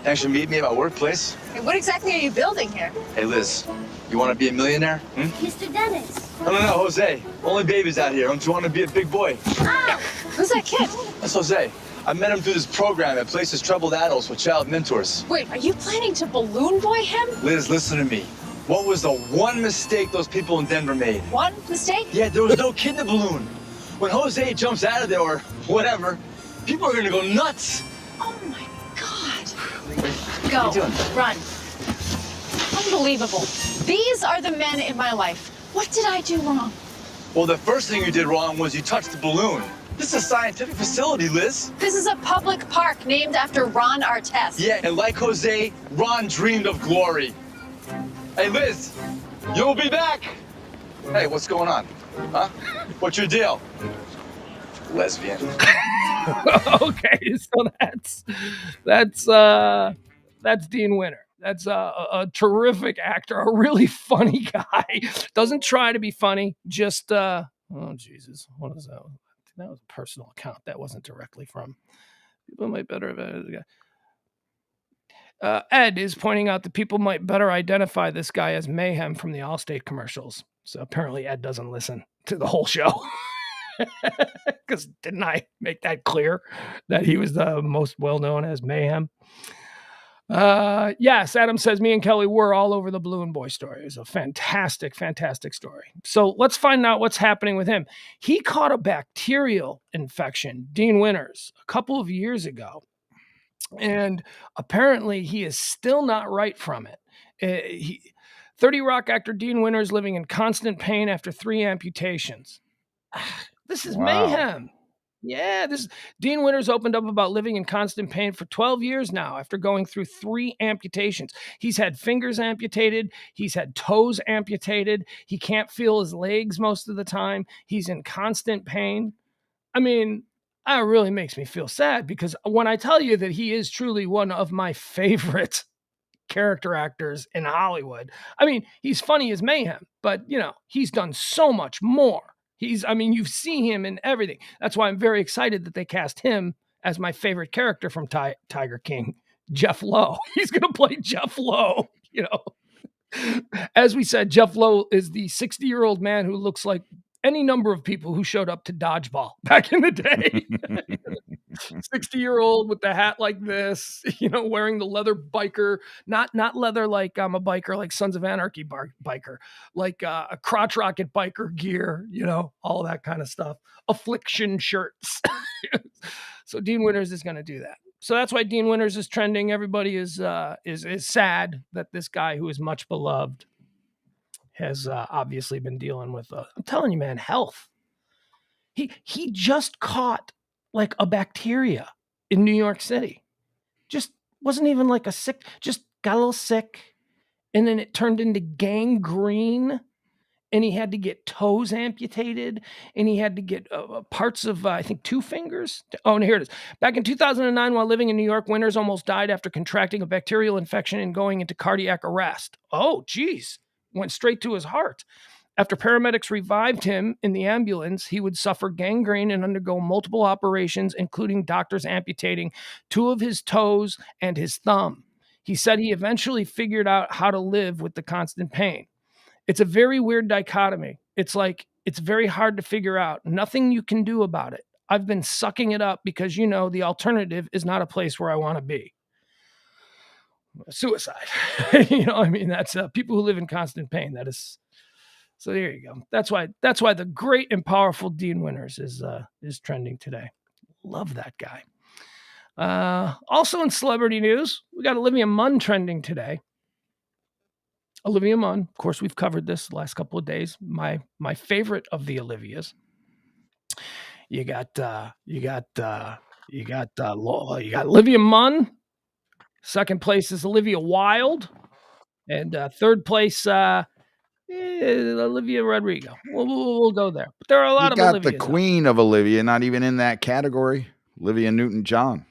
Thanks for meeting me at my workplace. Hey, what exactly are you building here? Hey, Liz, You want to be a millionaire? Mr. Dennis. No, Jose. Only babies out here. Don't you want to be a big boy? Ow! Who's that kid? That's Jose. I met him through this program that places troubled adults with child mentors. Wait, are you planning to balloon boy him? Liz, listen to me. What was the one mistake those people in Denver made? One mistake? Yeah, there was no kid in the balloon. When Jose jumps out of there or whatever, people are gonna go nuts. Oh my God. What Go, are you doing? run. Unbelievable. These are the men in my life. What did I do wrong? Well, the first thing you did wrong was you touched the balloon. This is a scientific facility, Liz. This is a public park named after Ron Artest. Yeah, and like Jose, Ron dreamed of glory. Hey, Liz, you'll be back. Hey, what's going on? Huh? What's your deal? Lesbian. Okay, so that's Dean Winter. That's a terrific actor, a really funny guy. Doesn't try to be funny, just oh Jesus, what is that? That was a personal account. That wasn't directly from. People might better have. Ed is pointing out that people might better identify this guy as Mayhem from the Allstate commercials. So apparently Ed doesn't listen to the whole show. Because didn't I make that clear that he was the most well-known as Mayhem? Yes, Adam says, me and Kelly were all over the Balloon Boy story. It was a fantastic, fantastic story. So let's find out what's happening with him. He caught a bacterial infection, Dean Winters, a couple of years ago. And apparently he is still not right from it. 30 Rock actor Dean Winters living in constant pain after 3 amputations. This is mayhem. Yeah, Dean Winters opened up about living in constant pain for 12 years now after going through 3 amputations. He's had fingers amputated. He's had toes amputated. He can't feel his legs most of the time. He's in constant pain. I mean, that really makes me feel sad because when I tell you that he is truly one of my favorite character actors in Hollywood, I mean, he's funny as mayhem, but he's done so much more. You've seen him in everything. That's why I'm very excited that they cast him as my favorite character from Tiger King, Jeff Lowe. He's going to play Jeff Lowe, As we said, Jeff Lowe is the 60-year-old man who looks like any number of people who showed up to dodgeball back in the day. 60-year-old with the hat like this, wearing the leather biker, not leather like I'm a biker, like Sons of Anarchy biker, like a crotch rocket biker gear, all that kind of stuff. Affliction shirts. So Dean Winters is going to do that. So that's why Dean Winters is trending. Everybody is sad that this guy who is much beloved has obviously been dealing with, I'm telling you, man, health. He just caught like a bacteria in New York City. Just wasn't even like just got a little sick. And then it turned into gangrene. And he had to get toes amputated. And he had to get parts of, I think, 2 fingers. Oh, and here it is. Back in 2009, while living in New York, Winters almost died after contracting a bacterial infection and going into cardiac arrest. Oh, geez. Went straight to his heart. After paramedics revived him in the ambulance, he would suffer gangrene and undergo multiple operations, including doctors amputating 2 of his toes and his thumb. He said he eventually figured out how to live with the constant pain. It's a very weird dichotomy. It's like, it's very hard to figure out. Nothing you can do about it. I've been sucking it up because, the alternative is not a place where I want to be. Suicide. That's people who live in constant pain. That is. So there you go. That's why the great and powerful Dean Winters is trending today. Love that guy. Also in celebrity news, we got Olivia Munn trending today. Olivia Munn, of course, we've covered this the last couple of days. My favorite of the Olivias. You got Olivia Munn. Second place is Olivia Wilde, and third place Olivia Rodrigo. We'll go there. But there are a lot of Olivias. You got the queen of Olivia, not even in that category, Olivia Newton-John.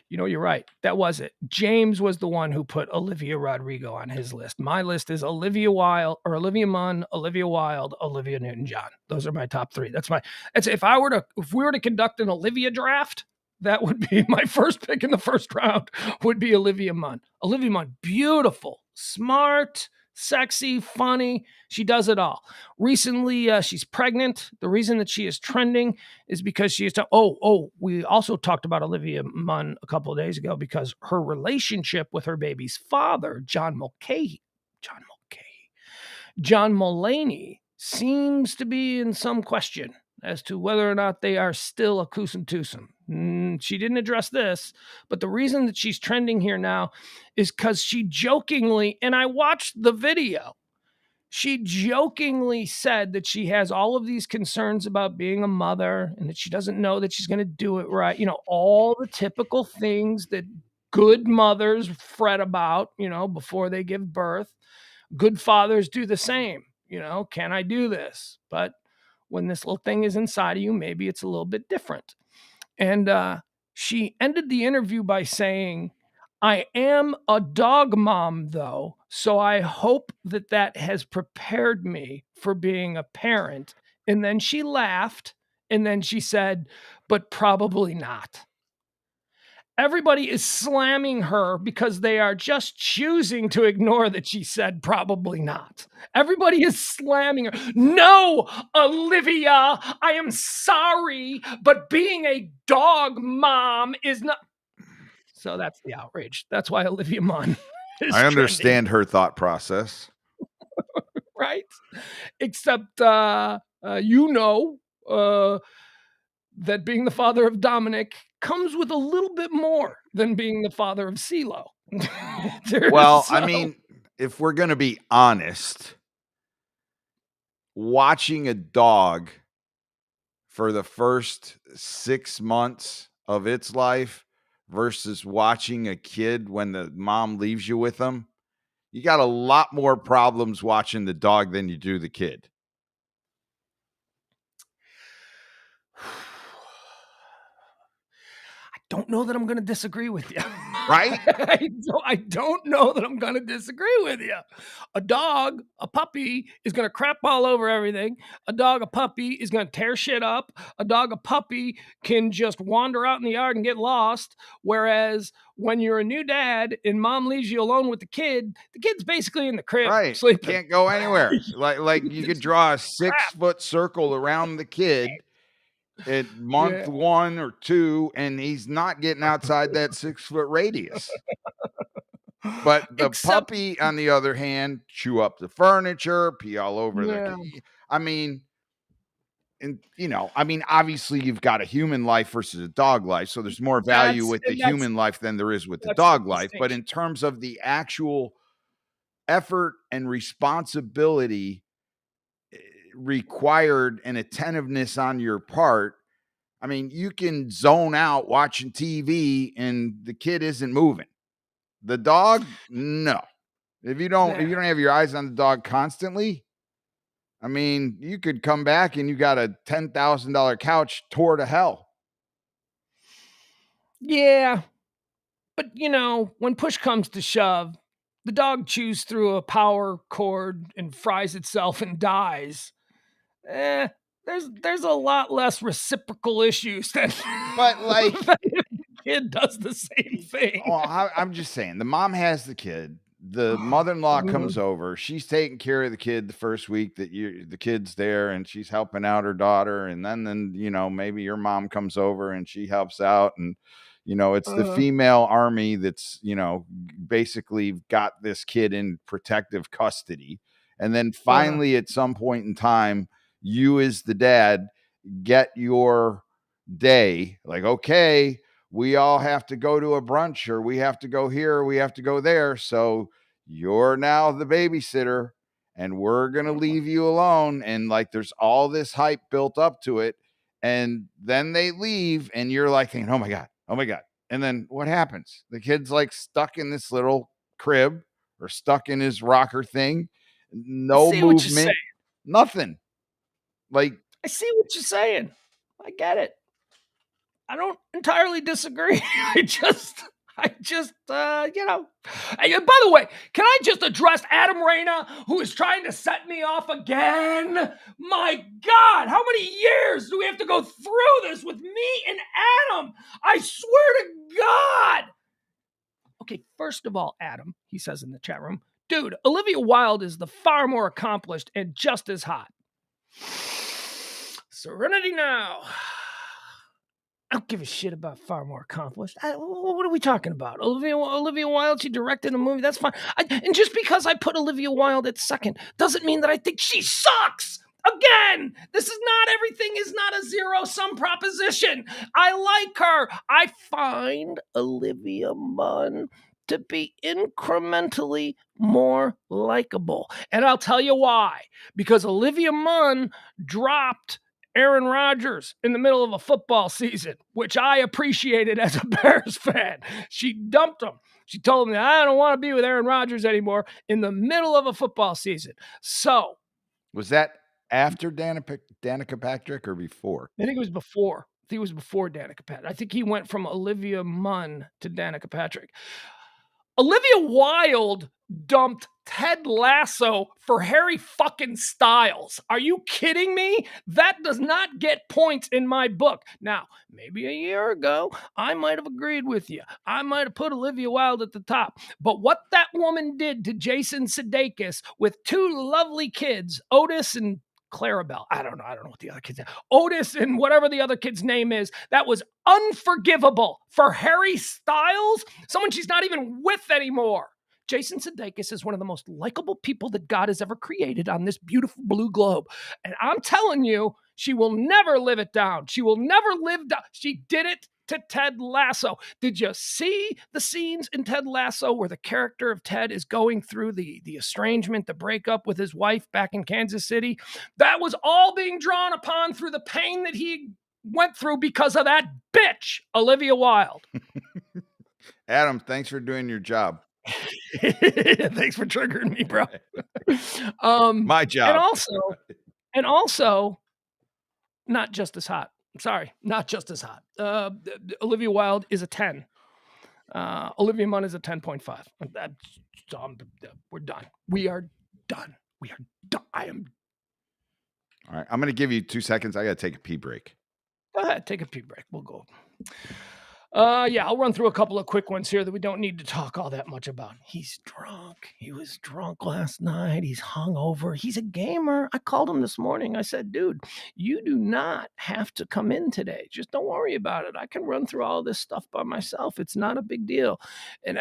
You're right. That was it. James was the one who put Olivia Rodrigo on his list. My list is Olivia Wilde, or Olivia Munn, Olivia Wilde, Olivia Newton-John. Those are my top 3. That's if we were to conduct an Olivia draft, that would be my first pick in the first round would be Olivia Munn. Olivia Munn, beautiful, smart, sexy, funny. She does it all. Recently, she's pregnant. The reason that she is trending is because she is. We also talked about Olivia Munn a couple of days ago because her relationship with her baby's father, John Mulaney, seems to be in some question as to whether or not they are still a kusum tusum. She didn't address this, but the reason that she's trending here now is because she jokingly, and I watched the video, she jokingly said that she has all of these concerns about being a mother and that she doesn't know that she's going to do it right. All the typical things that good mothers fret about, before they give birth. Good fathers do the same. Can I do this? But when this little thing is inside of you, maybe it's a little bit different. And she ended the interview by saying, I am a dog mom, though, so I hope that has prepared me for being a parent. And then she laughed, and then she said, but probably not. Everybody is slamming her because they are just choosing to ignore that she said probably not. Everybody is slamming her. No, Olivia, I am sorry, but being a dog mom is not. So that's the outrage. That's why Olivia Munn is I understand trending, her thought process. right? Except, that being the father of Dominic comes with a little bit more than being the father of CeeLo. Well, I mean, if we're going to be honest, watching a dog for the first 6 months of its life versus watching a kid when the mom leaves you with them, you got a lot more problems watching the dog than you do the kid. Don't know that I'm going to disagree with you. Right? I don't know that I'm going to disagree with you. A dog, a puppy, is going to crap all over everything. A dog, a puppy, is going to tear shit up. A dog, a puppy, can just wander out in the yard and get lost. Whereas when you're a new dad and mom leaves you alone with the kid's basically in the crib Right. sleeping. Can't go anywhere. Like you could draw a 6-foot circle around the kid at month 1 or 2, and he's not getting outside that 6-foot radius. But the puppy, on the other hand, chew up the furniture, pee all over I mean, obviously you've got a human life versus a dog life, so there's more value with the human life than there is with the dog life. But in terms of the actual effort and responsibility required and attentiveness on your part, I mean, you can zone out watching TV and the kid isn't moving. The dog, no. If you don't have your eyes on the dog constantly, I mean, you could come back and you got a $10,000 couch tore to hell. Yeah. But, when push comes to shove, the dog chews through a power cord and fries itself and dies. There's a lot less reciprocal issues than, but like, the kid does the same thing. I'm just saying, the mom has the kid. The mother-in-law comes over. She's taking care of the kid the first week that the kid's there, and she's helping out her daughter. And then maybe your mom comes over and she helps out, and it's the female army that's basically got this kid in protective custody. And then finally, at some point in time, you as the dad get your day. Like, okay, we all have to go to a brunch, or we have to go here, or we have to go there. So you're now the babysitter and we're going to leave you alone. And like, there's all this hype built up to it. And then they leave and you're like thinking, oh my God. And then what happens? The kid's like stuck in this little crib or stuck in his rocker thing. No movement, nothing. Like, I see what you're saying. I get it. I don't entirely disagree. I just, by the way, can I just address Adam Reyna, who is trying to set me off again? My God, how many years do we have to go through this with me and Adam? I swear to God. Okay, first of all, Adam, he says in the chat room, Dude, Olivia Wilde is the far more accomplished and just as hot. Serenity now. I don't give a shit about far more accomplished. What are we talking about? Olivia Wilde, she directed a movie. That's fine. And just because I put Olivia Wilde at second doesn't mean that I think she sucks. Again, this is not, everything is not a zero-sum proposition. I like her. I find Olivia Munn to be incrementally more likable. And I'll tell you why. Because Olivia Munn dropped Aaron Rodgers in the middle of a football season, which I appreciated as a Bears fan. She dumped him. She told me, I don't want to be with Aaron Rodgers anymore in the middle of a football season. So, was that after Danica Patrick or before? I think it was before. I think it was before Danica Patrick. I think he went from Olivia Munn to Danica Patrick. Olivia Wilde dumped Ted Lasso for Harry fucking Styles. Are you kidding me? That does not get points in my book. Now, maybe a year ago, I might have agreed with you. I might have put Olivia Wilde at the top. But what that woman did to Jason Sudeikis with two lovely kids, Otis and Clarabelle. I don't know what the other kid's name. Otis and whatever the other kid's name is. That was unforgivable for Harry Styles, someone she's not even with anymore. Jason Sudeikis is one of the most likable people that God has ever created on this beautiful blue globe. And I'm telling you, she will never live it down. She will never live down. She did it to Ted Lasso. Did you see the scenes in Ted Lasso where the character of Ted is going through the estrangement, the breakup with his wife back in Kansas City? That was all being drawn upon through the pain that he went through because of that bitch, Olivia Wilde. Adam, thanks for doing your job. Thanks for triggering me, bro. My job. And also, not just as hot. Sorry, not just as hot. Olivia Wilde is a 10. Olivia Munn is a 10.5. We're done. We are done. We are done. I am. All right. I'm going to give you 2 seconds. I got to take a pee break. Go ahead. Take a pee break. We'll go. Yeah, I'll run through a couple of quick ones here that we don't need to talk all that much about. He's drunk. He was drunk last night. He's hungover. He's a gamer. I called him this morning. I said, dude, you do not have to come in today. Just don't worry about it. I can run through all this stuff by myself. It's not a big deal. And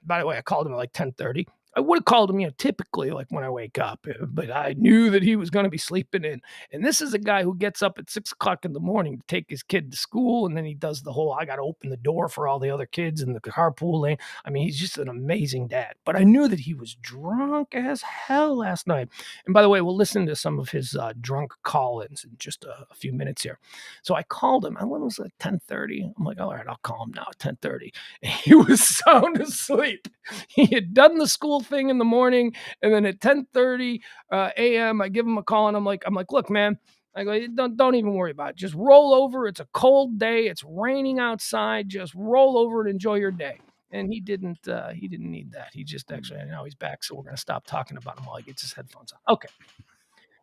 by the way, I called him at like 10:30. I would have called him, typically like when I wake up, but I knew that he was going to be sleeping in. And this is a guy who gets up at 6 o'clock in the morning to take his kid to school. And then he does the whole, I got to open the door for all the other kids in the carpool lane. I mean, he's just an amazing dad, but I knew that he was drunk as hell last night. And by the way, we'll listen to some of his drunk call-ins in just a few minutes here. So I called him. When was it? 10:30. I'm like, all right, I'll call him now at 10:30. And he was sound asleep. He had done the school thing in the morning, and then at 10:30 a.m. I give him a call, and I'm like, look, man, I go, don't even worry about it. Just roll over. It's a cold day. It's raining outside. Just roll over and enjoy your day. And he didn't need that. He just actually, now he's back, so we're gonna stop talking about him while he gets his headphones on. Okay.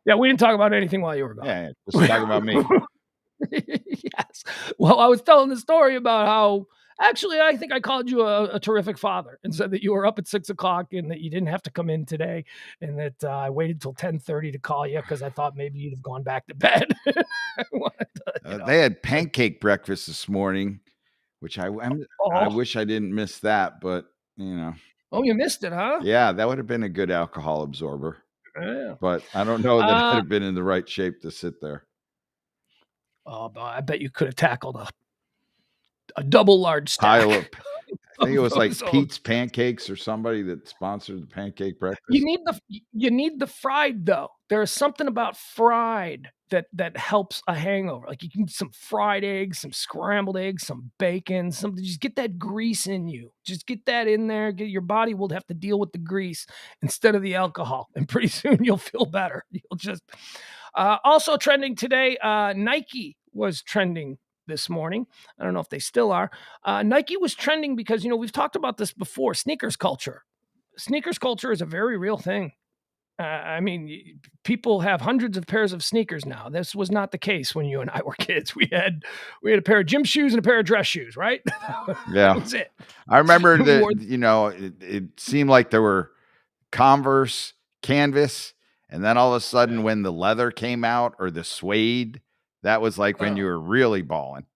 Yeah, we didn't talk about anything while you were gone. Yeah, just talking about me. Yes. Well, I was telling the story about how actually I think I called you a terrific father and said that you were up at 6 o'clock and that you didn't have to come in today, and that I waited till 10:30 to call you because I thought maybe you'd have gone back to bed. They had pancake breakfast this morning, which I wish I didn't miss that, but Oh, you missed it, huh? Yeah, that would have been a good alcohol absorber. Yeah. But I don't know that I'd have been in the right shape to sit there. Oh, but I bet you could have tackled a double large stack. Pile of, I think it was like Pete's Pancakes or somebody that sponsored the pancake breakfast. You need the fried though. There's something about fried that helps a hangover. Like you can some fried eggs, some scrambled eggs, some bacon, something. Just get that grease in you. Just get that in there. Your body will have to deal with the grease instead of the alcohol, and pretty soon you'll feel better. You'll just. Also trending today, Nike was trending this morning. I don't know if they still are. Nike was trending because, we've talked about this before, sneakers culture. Sneakers culture is a very real thing. I mean, people have hundreds of pairs of sneakers now. This was not the case when you and I were kids. We had a pair of gym shoes and a pair of dress shoes, right? Yeah. That was it. I remember that, it seemed like there were Converse, canvas, and then all of a sudden when the leather came out or the suede, that was like when you were really balling.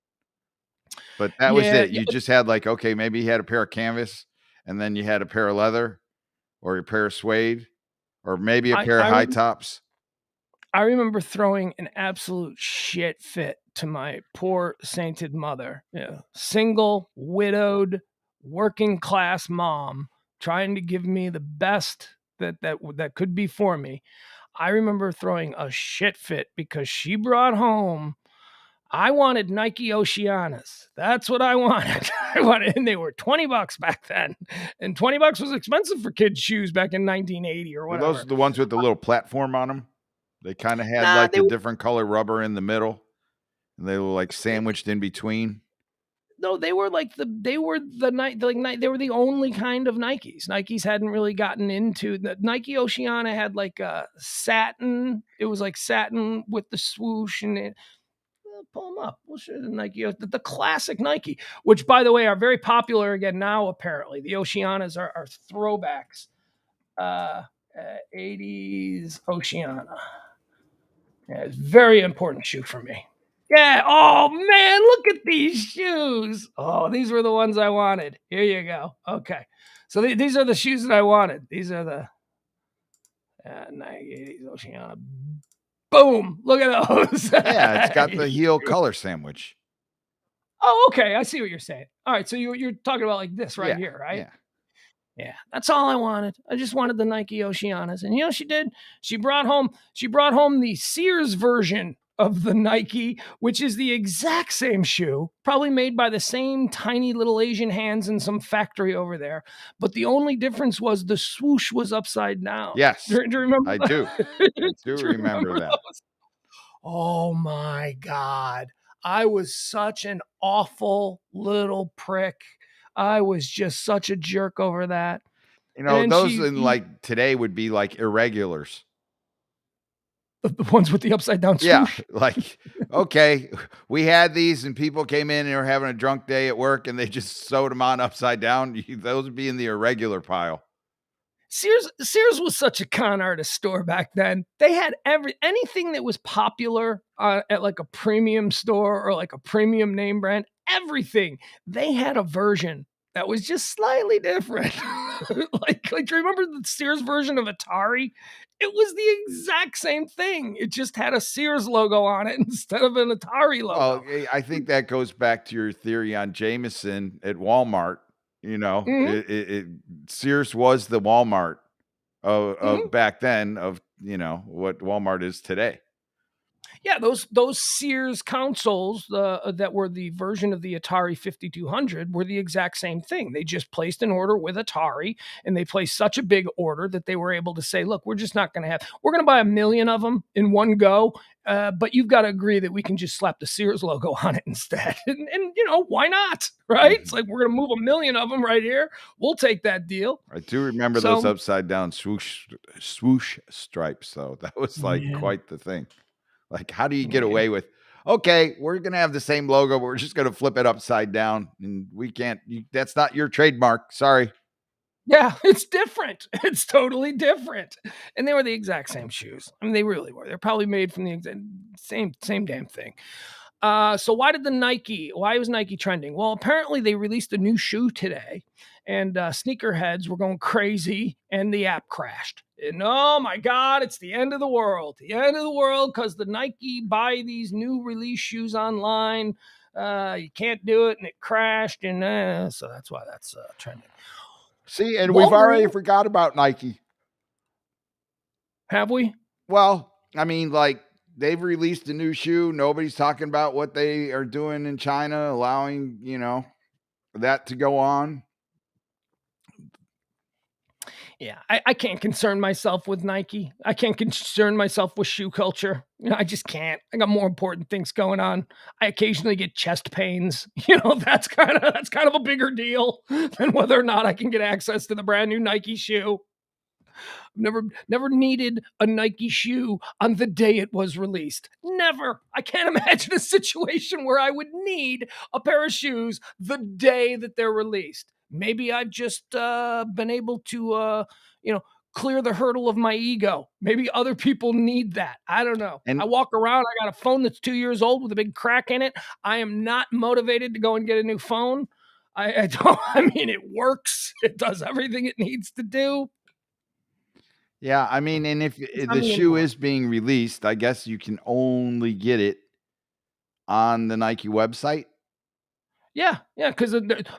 But that was Yeah, it. You just had like, okay, maybe you had a pair of canvas and then you had a pair of leather or a pair of suede or maybe a pair of high tops. I remember throwing an absolute shit fit to my poor sainted mother. Yeah. Single, widowed, working class mom trying to give me the best that could be for me. I remember throwing a shit fit because she brought home I wanted Nike Oceanas. That's what I wanted. And they were $20 back then. And $20 was expensive for kids' shoes back in 1980 or Were whatever. those the ones with the little platform on them? They kind of had Nah, like they the were- different color rubber in the middle, and they were like sandwiched in between. No, they were they were the only kind of Nikes. Nikes hadn't really gotten into the Nike Oceana had like a satin. It was like satin with the swoosh and it. Pull them up. We'll show you the Nike, the classic Nike, which by the way are very popular again now. Apparently, the Oceanas are throwbacks. 80s Oceana. Yeah, it's a very important shoe for me. Yeah. Oh man, look at these shoes. Oh, these were the ones I wanted. Here you go. Okay, so these are the shoes that I wanted. These are the Nike 80s Oceana. Boom! Look at those. Yeah, it's got the heel color sandwich. Oh, okay. I see what you're saying. All right, so you're talking about like this right here, right? Yeah. Yeah, that's all I wanted. I just wanted the Nike Oceanas, and you know she did. She brought home the Sears version of the Nike, which is the exact same shoe, probably made by the same tiny little Asian hands in some factory over there. But the only difference was the swoosh was upside down. Yes, do you remember? I do. I do remember that. Those? Oh my God. I was such an awful little prick. I was just such a jerk over that. You know, And those in like today would be like irregulars. The ones with the upside down swoosh. Yeah, like, okay, we had these and people came in and they were having a drunk day at work and they just sewed them on upside down. Those would be in the irregular pile. Sears was such a con artist store back then. They had anything that was popular at like a premium store or like a premium name brand, everything. They had a version that was just slightly different. like do you remember the Sears version of Atari? It was the exact same thing. It just had a Sears logo on it instead of an Atari logo. Well, I think that goes back to your theory on Jameson at Walmart. You know, Sears was the Walmart of back then of, you know, what Walmart is today. Yeah, those Sears consoles that were the version of the Atari 5200 were the exact same thing. They just placed an order with Atari, and they placed such a big order that they were able to say, "Look, we're going to buy 1 million of them in one go, but you've got to agree that we can just slap the Sears logo on it instead." And you know, why not? Right? It's like we're going to move 1 million of them right here. We'll take that deal. I do remember those upside down swoosh stripes, though. That was like quite the thing. Like, how do you get away with, okay, we're going to have the same logo, but we're just going to flip it upside down and we can't, that's not your trademark. Sorry. Yeah, it's different. It's totally different. And they were the exact same shoes. I mean, they really were. They're probably made from the exact same damn thing. So why was Nike trending? Well, apparently they released a new shoe today and sneakerheads were going crazy and the app crashed. And oh my God, it's the end of the world. The end of the world because the Nike buy these new release shoes online. You can't do it and it crashed. And so that's why that's trending. See, and we've already forgot about Nike. Have we? Well, I mean, like, they've released a new shoe. Nobody's talking about what they are doing in China, allowing, you know, that to go on. Yeah, I can't concern myself with Nike. I can't concern myself with shoe culture. You know, I just can't. I got more important things going on. I occasionally get chest pains. You know, that's kind of a bigger deal than whether or not I can get access to the brand new Nike shoe. Never needed a Nike shoe on the day it was released. Never. I can't imagine a situation where I would need a pair of shoes the day that they're released. Maybe I've just been able to, clear the hurdle of my ego. Maybe other people need that. I don't know. And- I walk around, I got a phone that's 2 years old with a big crack in it. I am not motivated to go and get a new phone. I don't, I mean, it works. It does everything it needs to do. Yeah, I mean, and if the shoe is being released, I guess you can only get it on the Nike website. Yeah, because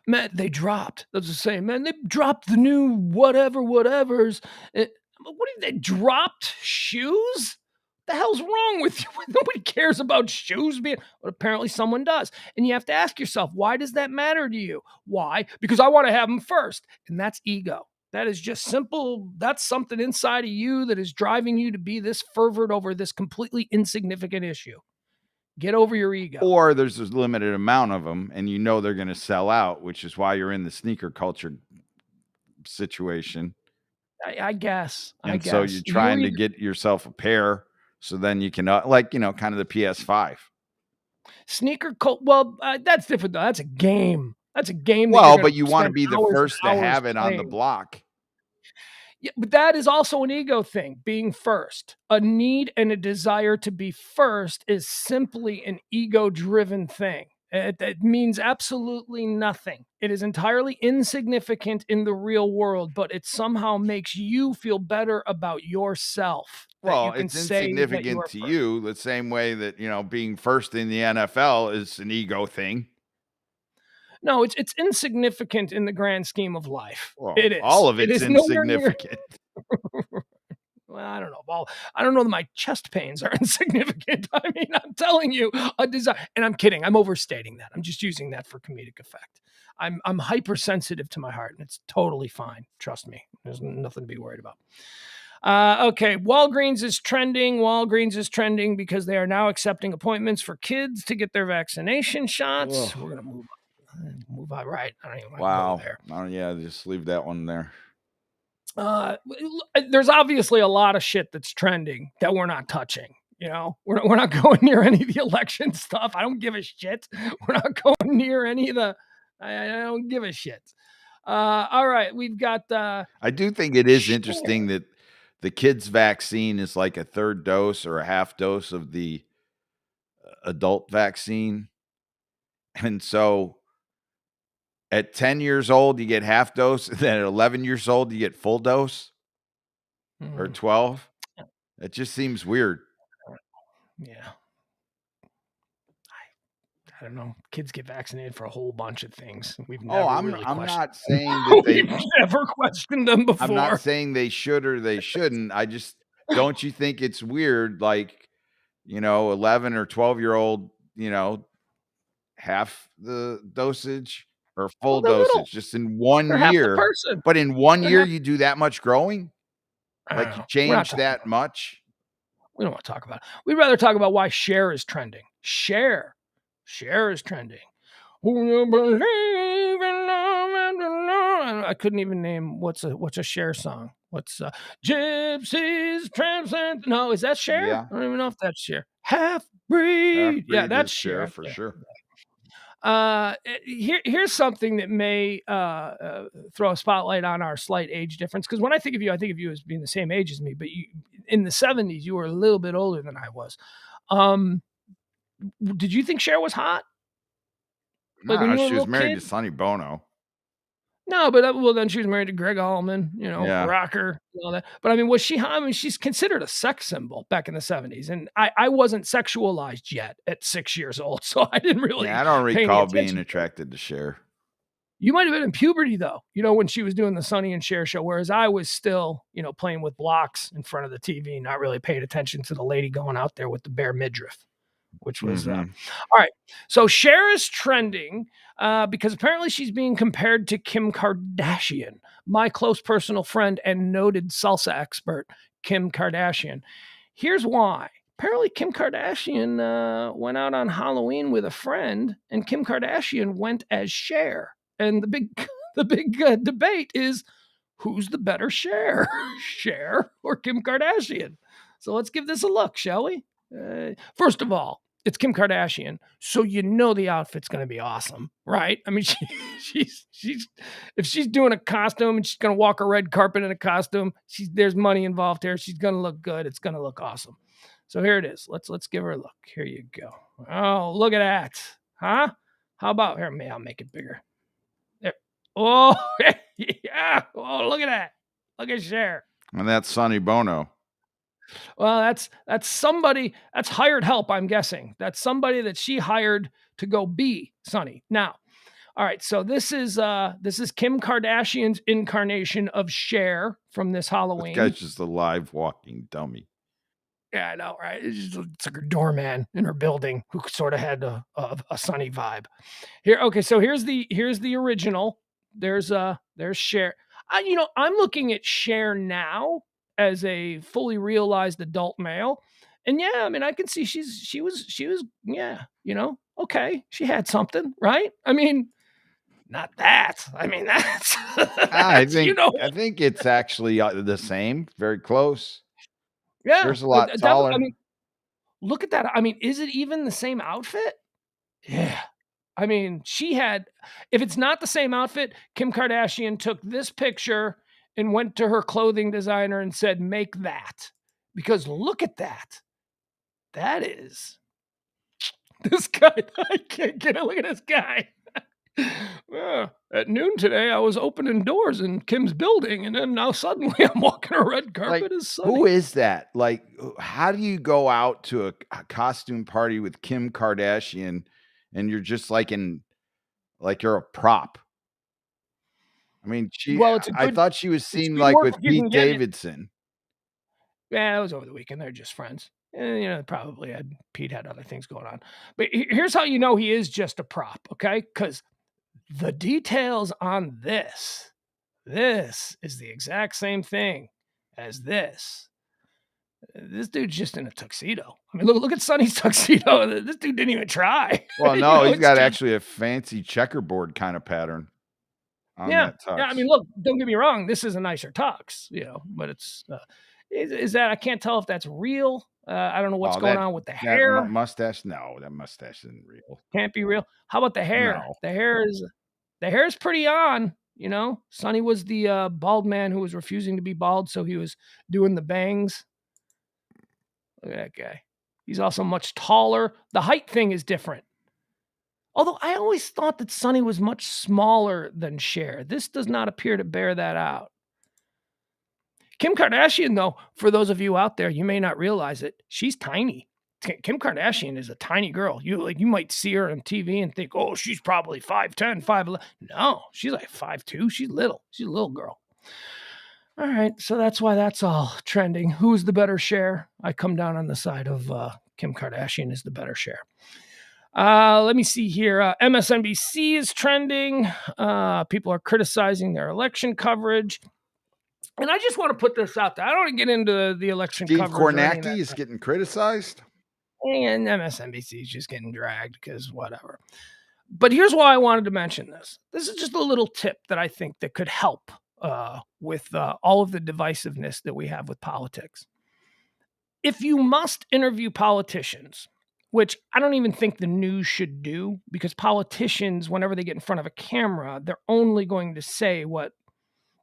man, they dropped. That's the same, man. They dropped the new whatevers. What did they dropped shoes? The hell's wrong with you? Nobody cares about shoes being, but apparently someone does. And you have to ask yourself, why does that matter to you? Why? Because I want to have them first, and that's ego. That is just simple. That's something inside of you that is driving you to be this fervent over this completely insignificant issue. Get over your ego. Or there's a limited amount of them, and you know they're going to sell out, which is why you're in the sneaker culture situation. I guess. And so you're trying to get yourself a pair, so then you can, like, you know, kind of the PS5. Sneaker cult. Well, that's different though. That's a game. That's a game. Well, but you want to be the first to have it on the block. Yeah, but that is also an ego thing, being first. A need and a desire to be first is simply an ego-driven thing. It means absolutely nothing. It is entirely insignificant in the real world, but it somehow makes you feel better about yourself. Well, it's insignificant to you the same way that, you know, being first in the NFL is an ego thing. No, it's insignificant in the grand scheme of life. Well, it is. All of it's insignificant. Well, I don't know. Well, I don't know that my chest pains are insignificant. I mean, I'm telling you, a desire, and I'm kidding. I'm overstating that. I'm just using that for comedic effect. I'm hypersensitive to my heart, and it's totally fine. Trust me. There's nothing to be worried about. Okay, Walgreens is trending. Walgreens is trending because they are now accepting appointments for kids to get their vaccination shots. Ugh. We're gonna move on. Right. I don't even want Wow. to go there. Oh, yeah, just leave that one there. There's obviously a lot of shit that's trending that we're not touching. You know, we're not going near any of the election stuff. I don't give a shit. We're not going near any of the. I don't give a shit. All right, we've got. I do think it is interesting that the kids' vaccine is like a third dose or a half dose of the adult vaccine, and so at 10 years old you get half dose, and then at 11 years old you get full dose, or 12. It just seems weird. Yeah. I don't know. Kids get vaccinated for a whole bunch of things. We've never I'm questioned. not saying that We've never questioned them before. I'm not saying they should or they shouldn't. I just, don't you think it's weird, like, you know, 11 or 12-year-old, you know, half the dosage or full dosage little. Just in 1 year. But in 1 year you do that much growing? Like you change that much? We don't want to talk about it. We'd rather talk about why Cher is trending. Cher is trending. Who you believe in love and love? I couldn't even name what's a Cher song. What's Gypsies, Tramps, and no, is that Cher? Yeah. I don't even know if that's Cher. Half breed. Yeah, that's Cher for sure. Here's something that may throw a spotlight on our slight age difference. Because when I think of you as being the same age as me, but you in the 70s, you were a little bit older than I was. Did you think Cher was hot? Like she was married to Sonny Bono. No, but then she was married to Greg Allman, you know, rocker, and all that. But I mean, was she hot? I mean, she's considered a sex symbol back in the 70s. And I wasn't sexualized yet at 6 years old. So I didn't really. Yeah, I don't recall being attracted to Cher. You might have been in puberty, though, you know, when she was doing the Sonny and Cher show, whereas I was still, you know, playing with blocks in front of the TV, not really paying attention to the lady going out there with the bare midriff, which was all right. So Cher is trending because apparently she's being compared to Kim Kardashian, my close personal friend and noted salsa expert, Kim Kardashian. Here's why. Apparently, Kim Kardashian went out on Halloween with a friend, and Kim Kardashian went as Cher. And the big debate is, who's the better Cher, Cher or Kim Kardashian? So let's give this a look, shall we? First of all, it's Kim Kardashian, so you know the outfit's going to be awesome, right? I mean, she's if she's doing a costume and she's going to walk a red carpet in a costume, there's money involved here. She's going to look good. It's going to look awesome. So here it is. Let's give her a look. Here you go. Oh, look at that, huh? How about here? I'll make it bigger. There. Oh, yeah. Oh, look at that. Look at Cher. And that's Sonny Bono. Well, that's somebody, that's hired help, I'm guessing. That's somebody that she hired to go be Sonny. Now, all right, so this is Kim Kardashian's incarnation of Cher from this Halloween. This guy's just a live walking dummy. Yeah, I know, right? It's like her doorman in her building who sort of had a Sonny vibe. Here, okay, so here's the original. There's Cher. I'm looking at Cher now as a fully realized adult male. And yeah, I mean, I can see she was, yeah, okay. She had something, right? I mean, not that. I mean, that's, I think it's actually the same, very close. Yeah. There's a lot taller. I mean, look at that. I mean, is it even the same outfit? Yeah. I mean, if it's not the same outfit, Kim Kardashian took this picture and went to her clothing designer and said, make that. Because look at that. That is this guy. I can't get it. Look at this guy. At noon today, I was opening doors in Kim's building, and then now suddenly I'm walking a red carpet as Sonny. Who is that? Like, how do you go out to a costume party with Kim Kardashian and you're just you're a prop? I mean, I thought she was seen like with Pete Davidson. Yeah, it was over the weekend. They're just friends. Probably Pete had other things going on. But here's how you know he is just a prop, okay? Because the details on this is the exact same thing as this. This dude's just in a tuxedo. I mean, look at Sonny's tuxedo. This dude didn't even try. Well, no, he's got actually a fancy checkerboard kind of pattern on that tux. Yeah, I mean, look, don't get me wrong. This is a nicer tux, but it's is that, I can't tell if that's real. I don't know what's going on with the hair. Mustache? No, that mustache isn't real. Can't be real. How about the hair? No. The hair is pretty on. Sonny was the bald man who was refusing to be bald, so he was doing the bangs. Look at that guy. He's also much taller. The height thing is different. Although I always thought that Sonny was much smaller than Cher. This does not appear to bear that out. Kim Kardashian, though, for those of you out there, you may not realize it, she's tiny. Kim Kardashian is a tiny girl. You might see her on TV and think, oh, she's probably 5'10", 5'11". No, she's like 5'2". She's little. She's a little girl. All right, so that's why that's all trending. Who's the better Cher? I come down on the side of Kim Kardashian is the better Cher. Let me see here. MSNBC is trending. People are criticizing their election coverage. And I just want to put this out there. I don't want to get into the election coverage. Steve Kornacki is getting criticized. And MSNBC is just getting dragged because whatever. But here's why I wanted to mention this. This is just a little tip that I think that could help with all of the divisiveness that we have with politics. If you must interview politicians, which I don't even think the news should do, because politicians, whenever they get in front of a camera, they're only going to say what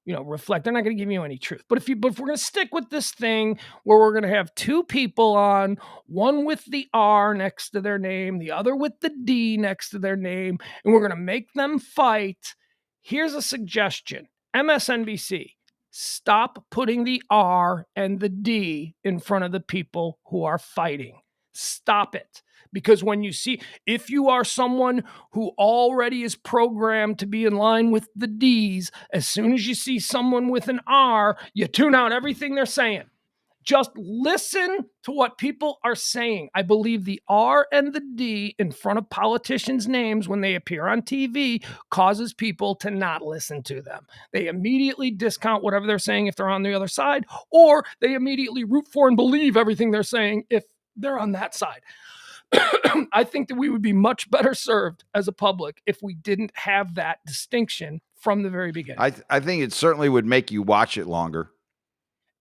reflect. They're not going to give you any truth. But if we're going to stick with this thing where we're going to have two people on, one with the R next to their name, the other with the D next to their name, and we're going to make them fight, here's a suggestion. MSNBC, stop putting the R and the D in front of the people who are fighting. Stop it. Because if you are someone who already is programmed to be in line with the D's, as soon as you see someone with an R, you tune out everything they're saying. Just listen to what people are saying. I believe the R and the D in front of politicians' names when they appear on TV causes people to not listen to them. They immediately discount whatever they're saying if they're on the other side, or they immediately root for and believe everything they're saying if they're on that side. I think that we would be much better served as a public if we didn't have that distinction from the very beginning. I think it certainly would make you watch it longer.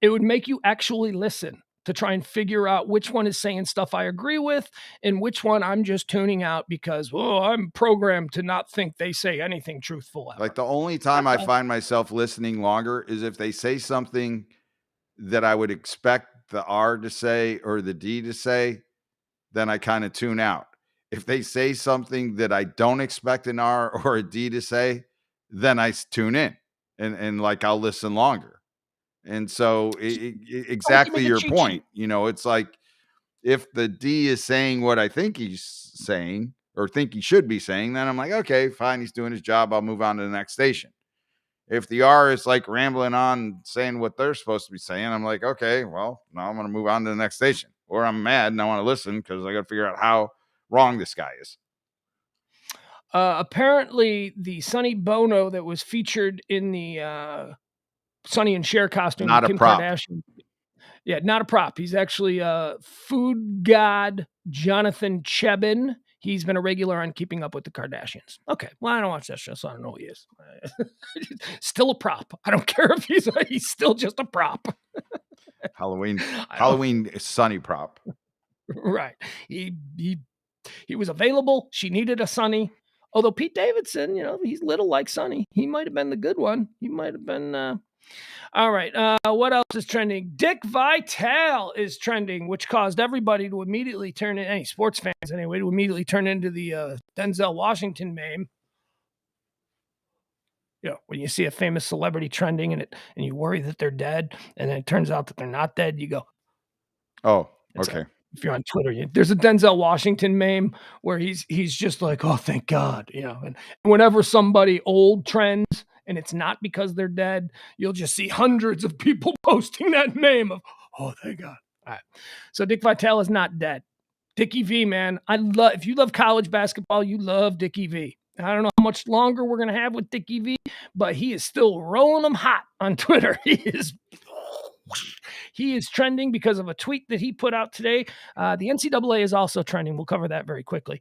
It would make you actually listen, to try and figure out which one is saying stuff I agree with and which one I'm just tuning out because, I'm programmed to not think they say anything truthful ever. Like the only time I That's all. find myself listening longer is if they say something that I would expect the R to say or the D to say, then I kind of tune out. If they say something that I don't expect an R or a D to say, then I tune in and like I'll listen longer. And so exactly make a your cheat sheet. point, it's like if the D is saying what I think he's saying or think he should be saying, then I'm like, okay, fine, he's doing his job. I'll move on to the next station. If the R is like rambling on saying what they're supposed to be saying, I'm like, okay, well, now I'm going to move on to the next station. Or I'm mad and I want to listen because I got to figure out how wrong this guy is. Apparently, the Sonny Bono that was featured in the Sonny and Cher costume, Not a Kim prop. Kardashian. Yeah, not a prop. He's actually food god Jonathan Chebin. He's been a regular on Keeping Up with the Kardashians. Okay, well, I don't watch that show, so I don't know who he is. Still a prop. I don't care if he's still just a prop. Halloween Sunny prop. Right. He was available. She needed a Sonny. Although Pete Davidson, he's little like Sonny. He might have been the good one. He might have been. All right. What else is trending? Dick Vitale is trending, which caused everybody to immediately turn in, any sports fans anyway, to immediately turn into the Denzel Washington meme. When you see a famous celebrity trending and you worry that they're dead, and then it turns out that they're not dead, you go, oh, okay. If you're on Twitter, there's a Denzel Washington meme where he's just like, oh, thank God, and whenever somebody old trends and it's not because they're dead, you'll just see hundreds of people posting that meme of, oh, thank God. All right. So Dick Vitale is not dead. Dickie V, man. If you love college basketball, you love Dickie V. I don't know how much longer we're going to have with Dickie V, but he is still rolling them hot on Twitter. He is trending because of a tweet that he put out today. The NCAA is also trending. We'll cover that very quickly.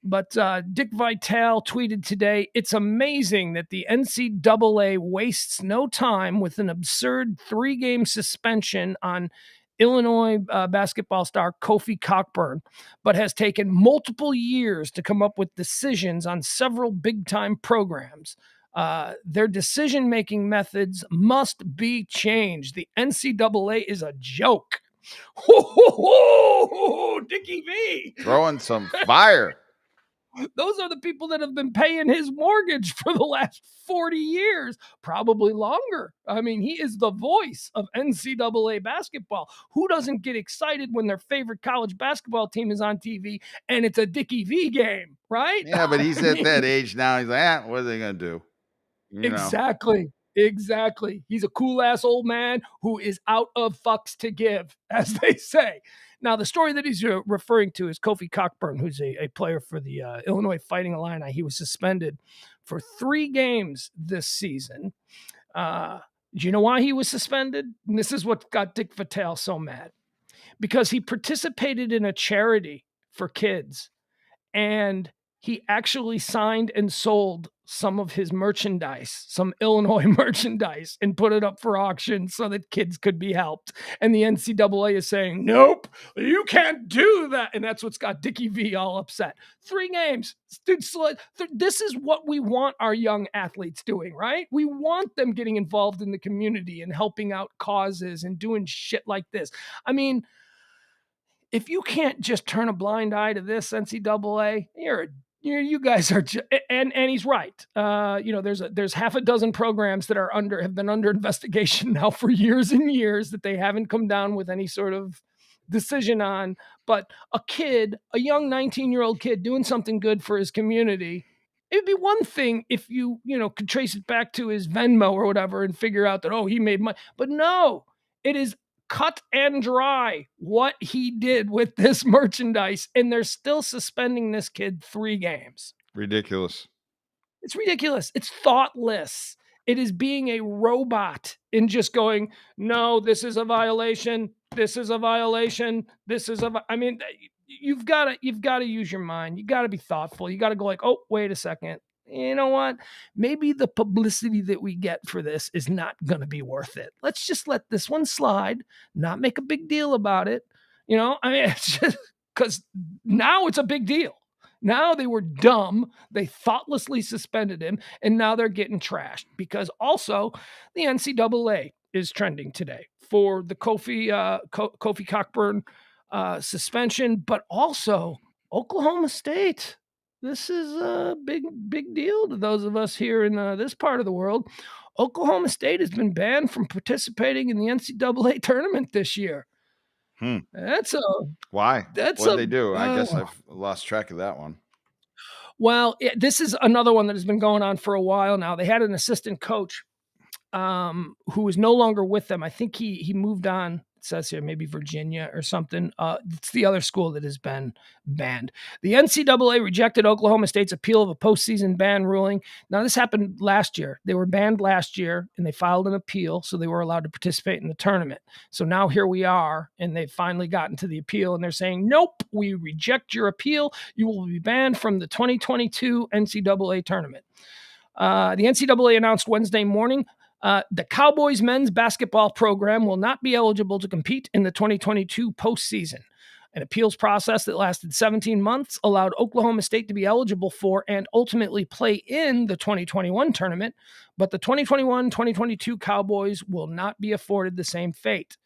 But Dick Vitale tweeted today, it's amazing that the NCAA wastes no time with an absurd 3-game suspension on Illinois basketball star Kofi Cockburn, but has taken multiple years to come up with decisions on several big-time programs. Their decision-making methods must be changed. The NCAA is a joke. Dickie V. Throwing some fire. Those are the people that have been paying his mortgage for the last 40 years, probably longer. I mean, he is the voice of NCAA basketball. Who doesn't get excited when their favorite college basketball team is on TV and it's a Dickie V game, right? Yeah, but he's at that age now. He's like, what are they going to do? Exactly. He's a cool ass old man who is out of fucks to give, as they say. Now, the story that he's referring to is Kofi Cockburn, who's a player for the Illinois Fighting Illini. He was suspended for 3 games this season. Do you know why he was suspended? And this is what got Dick Vitale so mad. Because he participated in a charity for kids, and he actually signed and sold some of his merchandise, some Illinois merchandise, and put it up for auction so that kids could be helped. And the NCAA is saying, nope, you can't do that. And that's what's got Dickie V all upset. 3 games. Dude, this is what we want our young athletes doing, right? We want them getting involved in the community and helping out causes and doing shit like this. I mean, if you can't just turn a blind eye to this, NCAA, you guys are, and he's right. There's half a dozen programs that have been under investigation now for years and years that they haven't come down with any sort of decision on. But a young 19-year-old kid doing something good for his community, it'd be one thing if you could trace it back to his Venmo or whatever and figure out that, he made money. But no, it is cut and dry what he did with this merchandise, and they're still suspending this kid 3 games. Ridiculous. It's ridiculous. It's thoughtless. It is being a robot in just going, no, this is a violation. This is a violation. I mean, you've got to use your mind. You got to be thoughtful. You got to go like, oh, wait a second. you know what? Maybe the publicity that we get for this is not going to be worth it. Let's just let this one slide, not make a big deal about it. You know, I mean, it's just because now it's a big deal. Now they were dumb. They thoughtlessly suspended him, and now they're getting trashed because also the NCAA is trending today for the Kofi Cockburn suspension, but also Oklahoma State. This is a big deal to those of us here in this part of the world. Oklahoma State has been banned from participating in the NCAA tournament this year. That's a Why? That's What a did they do? I guess I've lost track of that one. Well, this is another one that has been going on for a while now. They had an assistant coach who is no longer with them. I think he moved on. It says here maybe Virginia or something. It's the other school that has been banned. The NCAA rejected Oklahoma State's appeal of a postseason ban ruling. Now, this happened last year. They were banned last year, and they filed an appeal, so they were allowed to participate in the tournament. So now here we are, and they've finally gotten to the appeal, and they're saying, nope, we reject your appeal. You will be banned from the 2022 NCAA tournament. The NCAA announced Wednesday morning the Cowboys men's basketball program will not be eligible to compete in the 2022 postseason. An appeals process that lasted 17 months allowed Oklahoma State to be eligible for and ultimately play in the 2021 tournament, but the 2021-2022 Cowboys will not be afforded the same fate.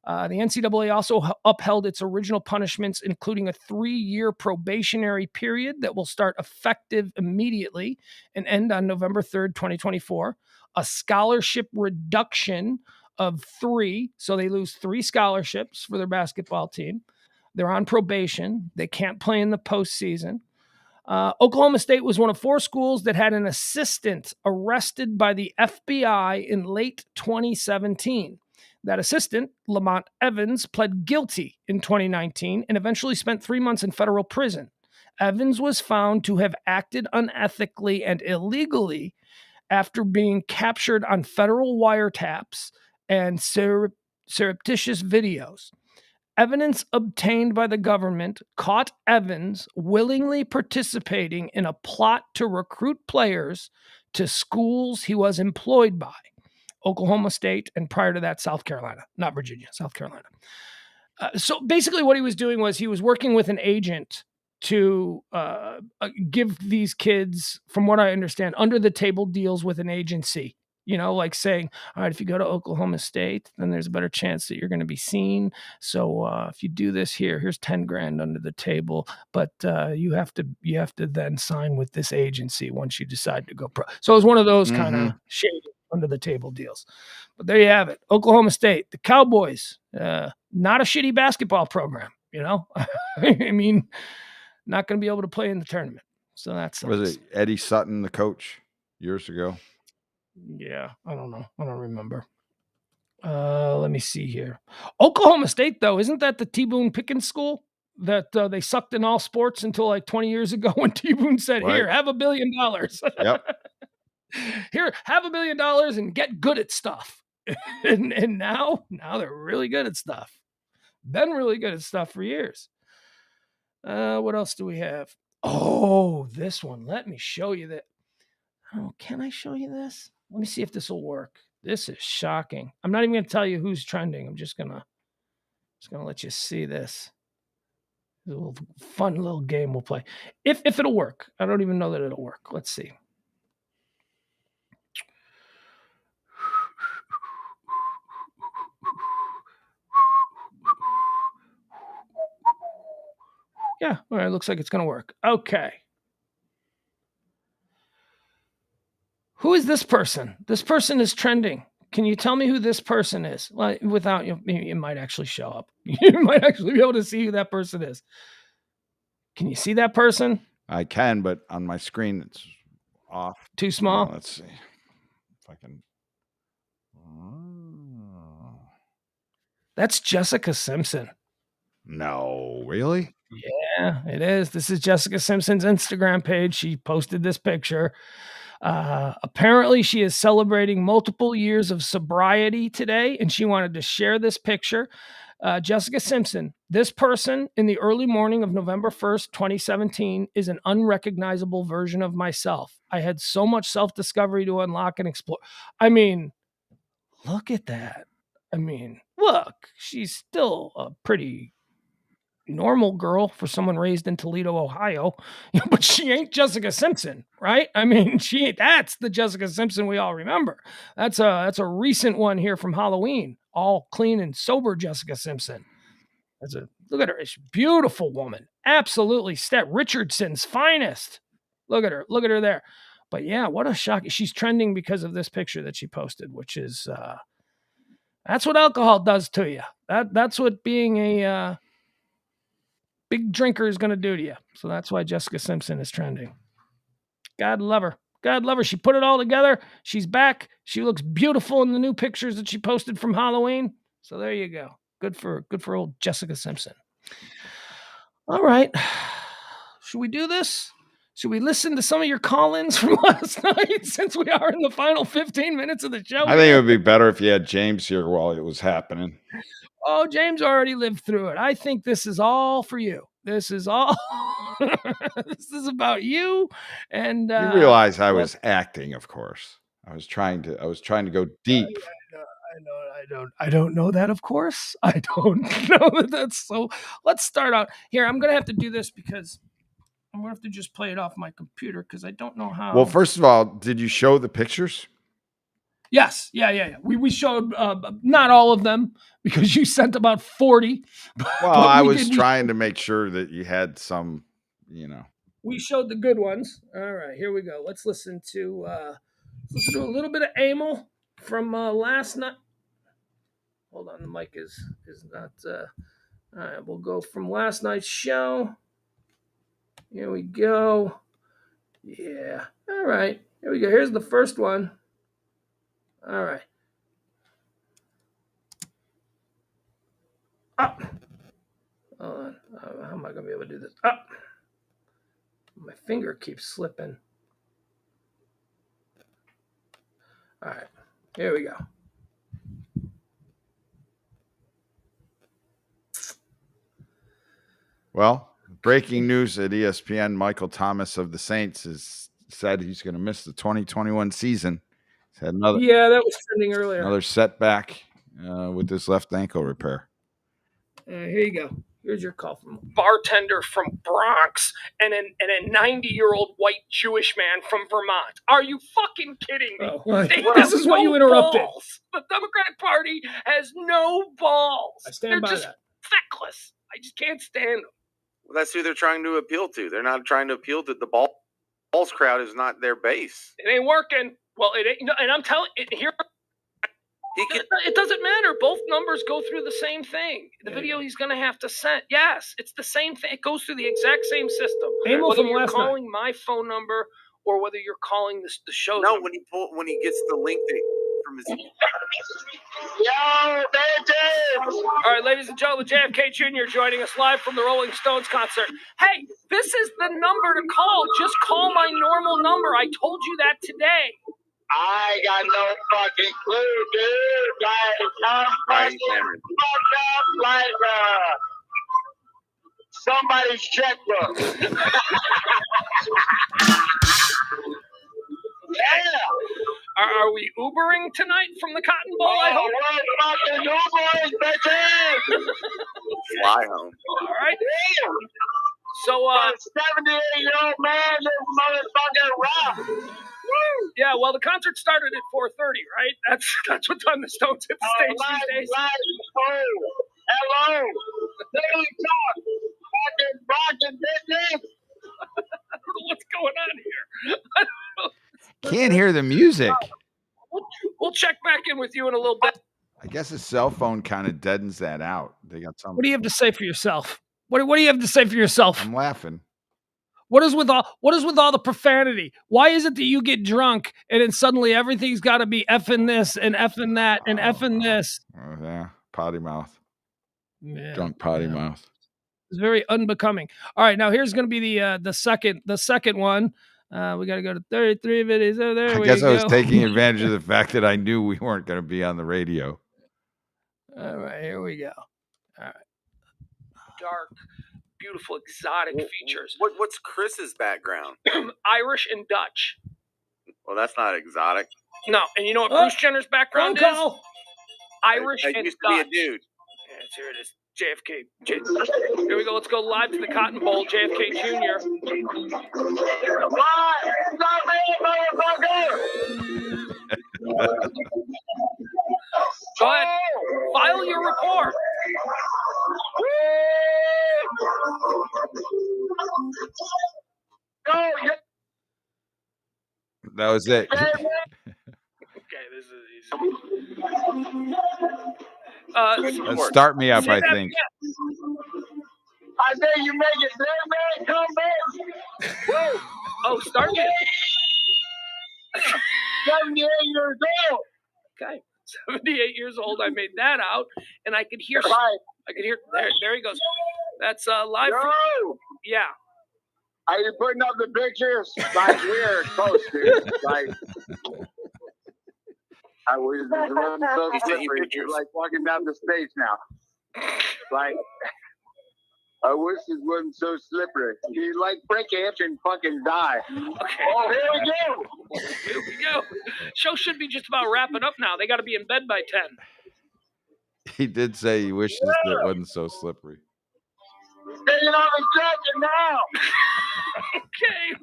The NCAA also upheld its original punishments, including a 3-year probationary period that will start effective immediately and end on November 3rd, 2024. A scholarship reduction of 3, so they lose 3 scholarships for their basketball team. They're on probation. They can't play in the postseason. Oklahoma State was one of 4 schools that had an assistant arrested by the FBI in late 2017. That assistant, Lamont Evans, pled guilty in 2019 and eventually spent 3 months in federal prison. Evans was found to have acted unethically and illegally after being captured on federal wiretaps and surreptitious videos. Evidence obtained by the government caught Evans willingly participating in a plot to recruit players to schools he was employed by. Oklahoma State, and prior to that, South Carolina, not Virginia, South Carolina. So basically what he was doing was he was working with an agent to give these kids, from what I understand, under the table deals with an agency, you know, like saying, all right, if you go to Oklahoma State, then there's a better chance that you're going to be seen. So if you do this here's 10 grand under the table, but you have to then sign with this agency once you decide to go pro. So it was one of those kind of shady under the table deals. But there you have it. Oklahoma State, the Cowboys, not a shitty basketball program, you know? I mean, not going to be able to play in the tournament. So that's Was it Eddie Sutton, the coach, years ago? Yeah, I don't know. I don't remember. Let me see here. Oklahoma State, though, isn't that the T. Boone Pickens school that they sucked in all sports until like 20 years ago when T. Boone said, Right. Here, have $1 billion. Yep. Here, have $1 billion and get good at stuff. and now they're really good at stuff. Been really good at stuff for years. What else do we have? Oh, this one. Let me show you that. Oh, can I show you this? Let me see if this will work. This is shocking. I'm not even going to tell you who's trending. I'm just gonna let you see this. A little fun little game we'll play. If it'll work. I don't even know that it'll work. Let's see. Yeah, all right, looks like it's going to work. Okay. Who is this person? This person is trending. Can you tell me who this person is? Well, without you, it might actually show up. You might actually be able to see who that person is. Can you see that person? I can, but on my screen it's off. Too small? Let's see if I can. Oh. That's Jessica Simpson. No, really? Yeah, it is. This is Jessica Simpson's Instagram page. She posted this picture. Apparently, she is celebrating multiple years of sobriety today, and she wanted to share this picture. Jessica Simpson. This person in the early morning of November 1st, 2017 is an unrecognizable version of myself. I had so much self-discovery to unlock and explore. I mean, look at that. I mean, look, she's still a pretty normal girl for someone raised in Toledo, Ohio, but she ain't Jessica Simpson, right? I mean, that's the Jessica Simpson we all remember. That's a recent one here from Halloween, all clean and sober Jessica Simpson. Look at her. She's a beautiful woman. Absolutely. Steph Richardson's finest. Look at her there. But yeah, what a shock. She's trending because of this picture that she posted, which is, that's what alcohol does to you. That's what being a big drinker is going to do to you. So that's why Jessica Simpson is trending. God love her. God love her. She put it all together. She's back. She looks beautiful in the new pictures that she posted from Halloween. So there you go. Good for old Jessica Simpson. All right. Should we do this? Should we listen to some of your call-ins from last night since we are in the final 15 minutes of the show? I think it would be better if you had James here while it was happening. Oh, James already lived through it. I think this is all for you. This is all. This is about you. And you realize I was acting, of course. I was trying to go deep. I don't know that, of course. I don't know that that's so. Let's start out here. I'm gonna have to do this because I'm gonna have to just play it off my computer because I don't know how. Well, first of all, did you show the pictures? Yes. Yeah. We showed not all of them because you sent about 40. Well, I was trying to make sure that you had some, We showed the good ones. All right, here we go. Let's listen to a little bit of Amel from last night. Hold on, the mic is not. All right, we'll go from last night's show. Here we go. Yeah. All right. Here we go. Here's the first one. All right. Up. Hold on. How am I going to be able to do this? Up. My finger keeps slipping. All right. Here we go. Well, breaking news at ESPN, Michael Thomas of the Saints has said he's going to miss the 2021 season. He's had that was trending earlier. Another setback with this left ankle repair. Here you go. Here's your call from a bartender from Bronx and a 90-year-old white Jewish man from Vermont. Are you fucking kidding me? This is what you interrupted. Balls. The Democratic Party has no balls. I stand by just that. feckless. I just can't stand them. Well, that's who they're trying to appeal to. They're not trying to appeal to the balls crowd. Is not their base. It ain't working. Well, it ain't. And I'm telling it here. It doesn't matter. Both numbers go through the same thing. The video he's going to have to send. Yes, it's the same thing. It goes through the exact same system. Whether you're calling my phone number or whether you're calling the show. No, number. when he gets the link from his. Yo, James! All right, ladies and gentlemen, JFK Jr. joining us live from the Rolling Stones concert. Hey, this is the number to call. Just call my normal number. I told you that today. I got no fucking clue, dude. Like, I'm fucking fucked up like somebody's checkbook. Yeah. Are we Ubering tonight from the Cotton Bowl? I hope. We're fucking Ubering, bitches. Fly home. All right. So, 78-year-old man, this motherfucker rock. Yeah, well, the concert started at 4:30, right? That's what time the Stones hit the stage these days. Hello. Daily talk. Fucking rockin' bitches. I don't know what's going on here. Can't hear the music. We'll check back in with you in a little bit. I guess a cell phone kind of deadens that out. They got something. What do you have to say for yourself? What do you have to say for yourself? I'm laughing. What is with all the profanity? Why is it that you get drunk and then suddenly everything's got to be effing this and effing that and effing this? Oh, yeah, potty mouth. Yeah, drunk potty mouth. It's very unbecoming. All right, now here's going to be the second one. We got to go to 33 videos. Oh, there we go. I guess I was taking advantage of the fact that I knew we weren't going to be on the radio. All right, here we go. Dark, beautiful, exotic features. What's Chris's background? Irish and Dutch. Well, that's not exotic. No, and you know what Bruce Jenner's background is? Irish I and used to be a Dutch. dude. Yes, here it is. JFK. Here we go. Let's go live to the Cotton Bowl. JFK Jr. Go ahead. File your report. That was it. Okay, this is easy. Let's start me up, Say I that think. again. I say you make it there, man. Come back. Woo. Oh, start me. 78 years old. Okay, 78 years old. I made that out, and I could hear. Right. I could hear. There he goes. That's live. Yo. Yeah. Are you putting up the pictures? Like we're close, dude. Like I was so slippery. You're like walking down the stage now. Like I wish it wasn't so slippery. You like break your hips and fucking die. Okay. Oh, here we go. Here we go. Show should be just about wrapping up now. They got to be in bed by 10. He did say he wishes it wasn't so slippery. Taking on the jacket now. Okay.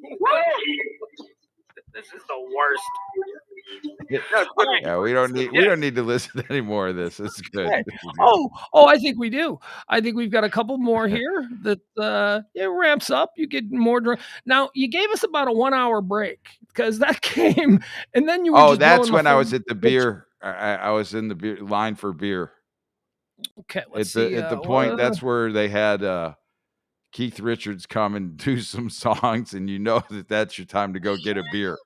This is the worst. Yeah, we don't need to listen to any more of this. It's good. Okay. I think we do. I think we've got a couple more here that it ramps up. You get more drunk. Now you gave us about a 1 hour break because that came, and then you were. Oh, that's when I was at the beer. I was in the beer line for beer. Okay, let's see. At the point, that's where they had Keith Richards come and do some songs, and you know that's your time to go get a beer.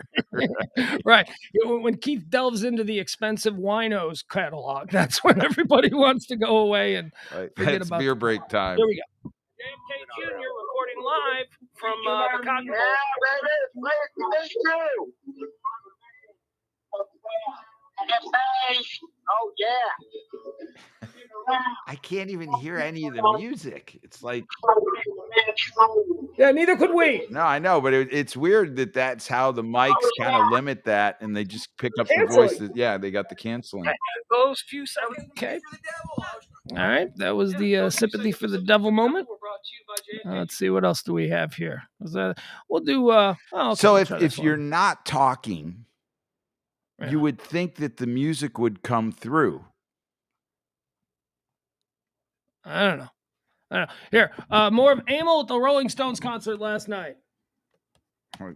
Right. When Keith delves into the expensive winos catalog, that's when everybody wants to go away and forget that's about beer break time. Here we go. JFK Jr. recording live from the Cotton Bowl. Yeah, baby. It's true. Oh yeah. I can't even hear any of the music. It's like, yeah, neither could we. No, I know, but it's weird that's how the mics kind of limit that, and they just pick up Canceling. the voices. Yeah, they got the canceling. Those few seconds. Okay. All right, that was the sympathy for the devil moment. Let's see, what else do we have here? We'll do. Okay, so we'll if you're not talking, you would think that the music would come through. I don't know. Here, more of Amel at the Rolling Stones concert last night. Why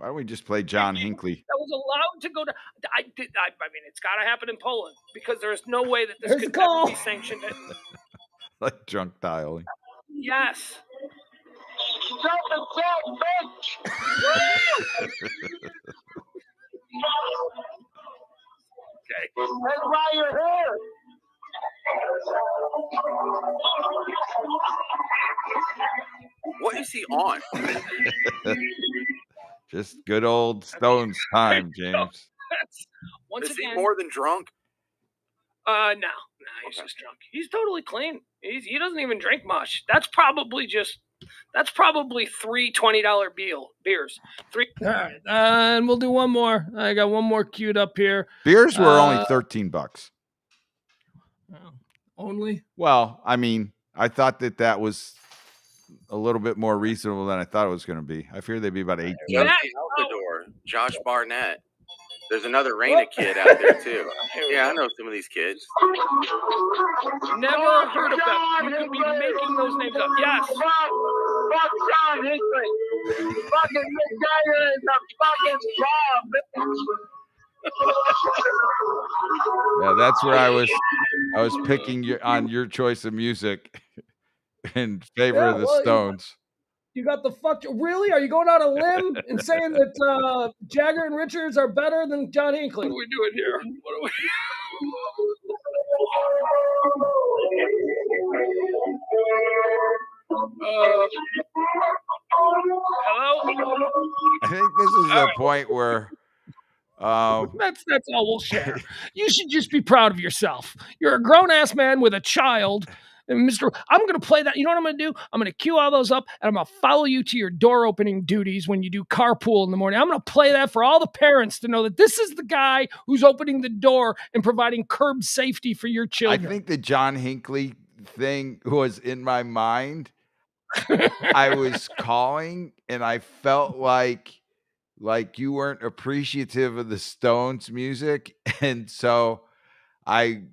don't we just play John Hinckley? That was allowed to go to. I mean, it's got to happen in Poland because there's no way that this could ever be sanctioned. Like drunk dialing. Yes. Jump and jump, bitch. Okay. That's why you're here. What is he on? Just good old Stones time, James. Once Is again, he more than drunk? No, he's just drunk. He's totally clean. He doesn't even drink much. That's probably 3 $20 beers. 3. All right, and we'll do one more. I got one more queued up here. Beers were only $13. Only? Well, I mean, I thought that was a little bit more reasonable than I thought it was going to be. I fear they'd be about 18. Out the door. Josh Barnett. There's another Raina kid out there too. Yeah, I know some of these kids. Never heard of them. You could be making those names up. Yes. Fuck John Hinckley. Fucking Mick Jagger is a fucking bomb. Yeah, that's where I was picking on your choice of music in favor of the Stones. You got the fuck. Really? Are you going out on a limb and saying that Jagger and Richards are better than John Hinckley? What are we doing here? What are we? Hello? I think this is a point where That's all we'll share. You should just be proud of yourself. You're a grown-ass man with a child. And I'm going to play that. You know what I'm going to do? I'm going to cue all those up, and I'm going to follow you to your door opening duties when you do carpool in the morning. I'm going to play that for all the parents to know that this is the guy who's opening the door and providing curb safety for your children. I think the John Hinckley thing was in my mind. I was calling, and I felt like you weren't appreciative of the Stones music, and so I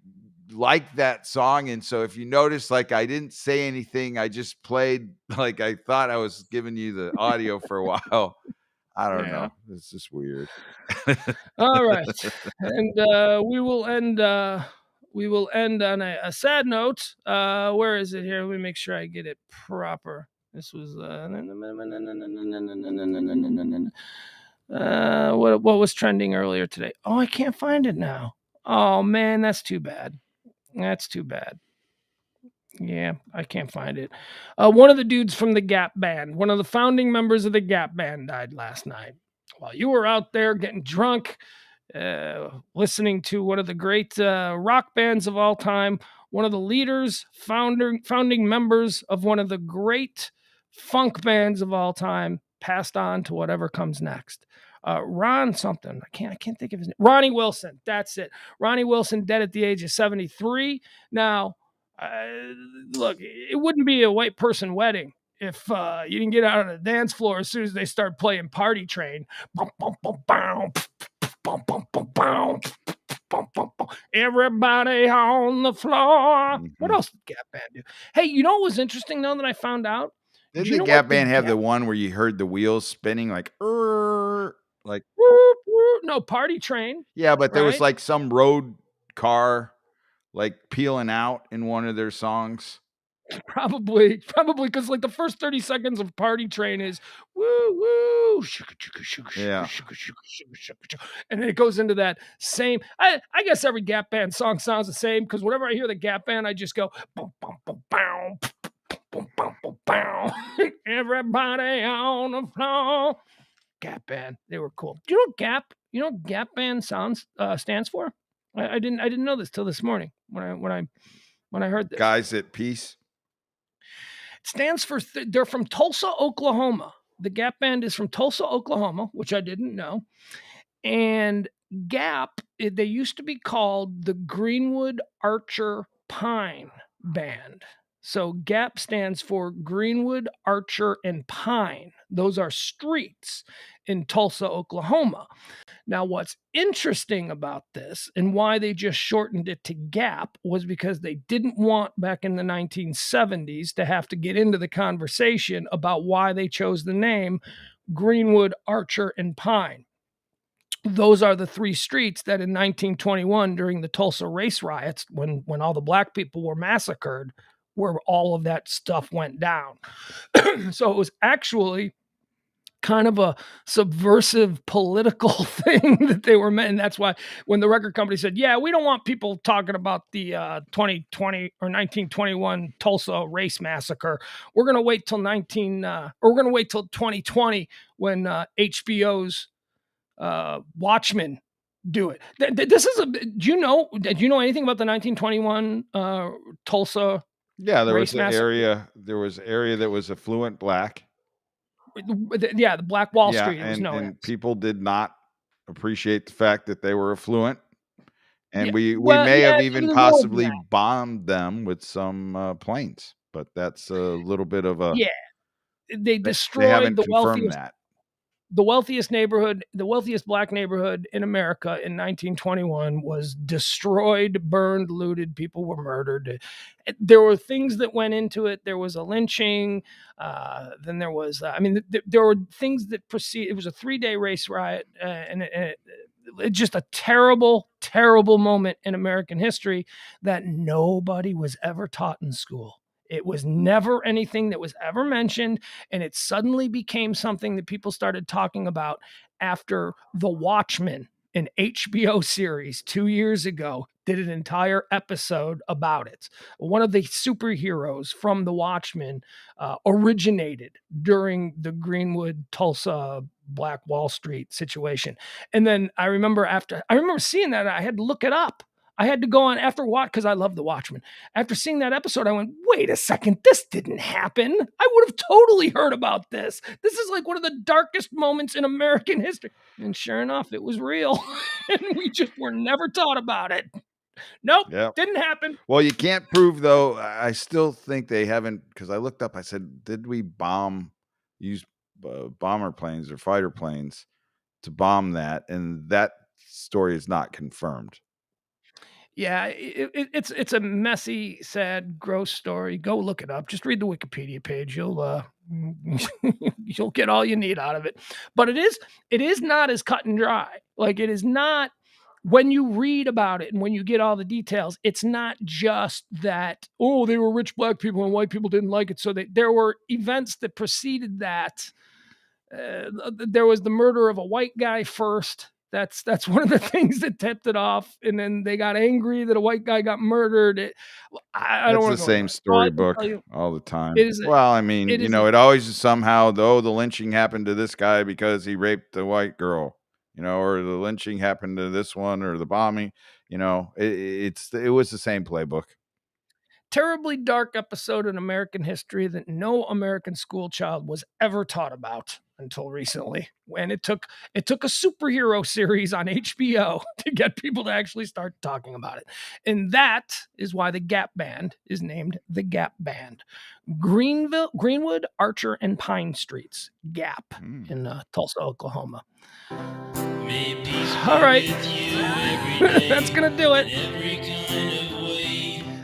like that song. And so if you notice, like, I didn't say anything, I just played like I thought I was giving you the audio for a while. I don't know. It's just weird. All right. And we will end on a sad note. Where is it here? Let me make sure I get it proper. This was what was trending earlier today? Oh, I can't find it now. Oh man, that's too bad. That's too bad. Yeah, I can't find it. One of the dudes from the Gap Band, one of the founding members of the Gap Band, died last night. While you were out there getting drunk, listening to one of the great rock bands of all time, one of the leaders, founding members of one of the great funk bands of all time, passed on to whatever comes next. Ron something. I can't think of his name. Ronnie Wilson. That's it. Ronnie Wilson, dead at the age of 73. Now, look, it wouldn't be a white person wedding if you didn't get out on the dance floor as soon as they start playing Party Train. Bum, bum, bum, bum, bum, bum, bum, bum, bum, bum, bum. Everybody on the floor. What else did Gap Band do? Hey, you know what was interesting though that I found out? Didn't the Gap Band have the one where you heard the wheels spinning like whoop, whoop. No, Party Train. Yeah, but there was like some road car like peeling out in one of their songs. Probably because like the first 30 seconds of Party Train is woo woo, yeah, and then it goes into that same. I guess every Gap Band song sounds the same because whenever I hear the Gap Band, I just go boom, boom, boom, boom, boom, boom, boom, boom. Everybody on the floor. Gap Band, they were cool. Do you know Gap? You know what Gap Band stands for? I didn't know this till this morning when I heard this. Guys at Peace. Stands for they're from Tulsa, Oklahoma. The Gap Band is from Tulsa, Oklahoma, which I didn't know. And Gap, they used to be called the Greenwood Archer Pine Band. So Gap stands for Greenwood, Archer, and Pine. Those are streets in Tulsa, Oklahoma. Now, what's interesting about this and why they just shortened it to Gap was because they didn't want back in the 1970s to have to get into the conversation about why they chose the name Greenwood, Archer, and Pine. Those are the three streets that in 1921, during the Tulsa race riots, when all the black people were massacred, where all of that stuff went down. So it was actually kind of a subversive political thing that they were meant. And that's why when the record company said, yeah, we don't want people talking about the 2020 or 1921 Tulsa race massacre. We're going to wait till 2020 when HBO's Watchmen do it. This is do you know anything about the 1921 Tulsa? Yeah, there was an area. There was area that was affluent black. Yeah, the Black Wall Street. And people did not appreciate the fact that they were affluent, and we may have even possibly bombed them with some planes. But that's a little bit of a They destroyed haven't confirmed that. The wealthiest black neighborhood in America in 1921 was destroyed, burned, looted. People were murdered. There were things that went into it. There was a lynching. Then there was, there were things that preceded. It was a 3-day race riot, and it just a terrible, terrible moment in American history that nobody was ever taught in school. It was never anything that was ever mentioned, and it suddenly became something that people started talking about after The Watchmen an HBO series 2 years ago did an entire episode about it. One of the superheroes from The Watchmen originated during the Greenwood, Tulsa, Black Wall Street situation. And then I remember seeing that, I had to look it up. I had to go on after watch because I love The Watchmen. After seeing that episode, I went, wait a second, this didn't happen. I would have totally heard about this. This is like one of the darkest moments in American history. And sure enough, it was real. And we just were never taught about it. Nope, didn't happen. Well, you can't prove, though. I still think they haven't, because I looked up, I said, did we use bomber planes or fighter planes to bomb that? And that story is not confirmed. Yeah, it's a messy, sad, gross story. Go look it up. Just read the Wikipedia page. You'll you'll get all you need out of it. But it is not as cut and dry. Like, it is not, when you read about it and when you get all the details, it's not just that, oh, they were rich black people and white people didn't like it. So there were events that preceded that. There was the murder of a white guy first. That's one of the things that tipped it off. And then they got angry that a white guy got murdered. I don't want to. That's the same storybook all the time. Well, I mean, it always is somehow, though, the lynching happened to this guy because he raped a white girl, or the lynching happened to this one, or the bombing, it was the same playbook. Terribly dark episode in American history that no American school child was ever taught about until recently, when it took a superhero series on HBO to get people to actually start talking about it. And that is why the Gap Band is named the Gap Band. Greenwood, Archer, and Pine Streets, Gap, in Tulsa, Oklahoma. All right. That's going to do it.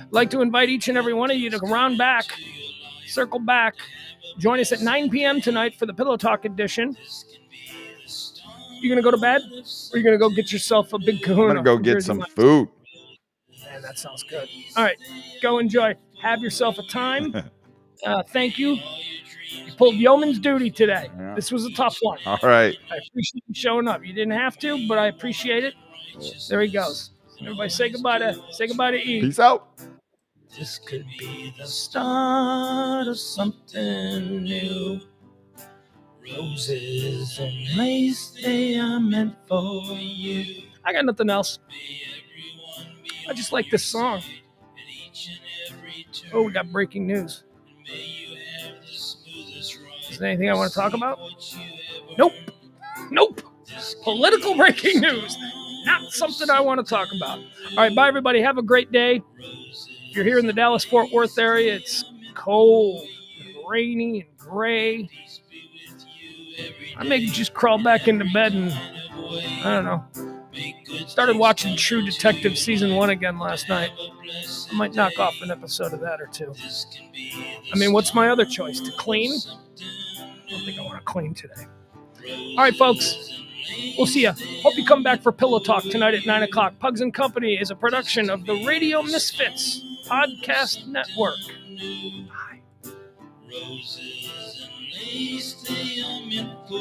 I'd like to invite each and every one of you to round back, circle back, join us at 9 p.m. tonight for the Pillow Talk edition. You going to go to bed, or you going to go get yourself a big kahuna? I'm going to go get some food. Man, that sounds good. All right, go enjoy. Have yourself a time. Thank you. You pulled yeoman's duty today. Yeah. This was a tough one. All right. I appreciate you showing up. You didn't have to, but I appreciate it. There he goes. Everybody say goodbye to E. Peace out. This could be the start of something new. Roses and lace, they are meant for you. I got nothing else. I just like this song. Oh, we got breaking news. Is there anything I want to talk about? Nope. Political breaking news. Not something I want to talk about. All right, bye, everybody. Have a great day. If you're here in the Dallas-Fort Worth area, it's cold and rainy and gray. I may just crawl back into bed and, I don't know, started watching True Detective Season 1 again last night. I might knock off an episode of that or two. I mean, what's my other choice? To clean? I don't think I want to clean today. All right, folks. We'll see you. Hope you come back for Pillow Talk tonight at 9 o'clock. Pugs Company is a production of the Radio Misfits Podcast Network. Bye. Roses and lace, they are meant for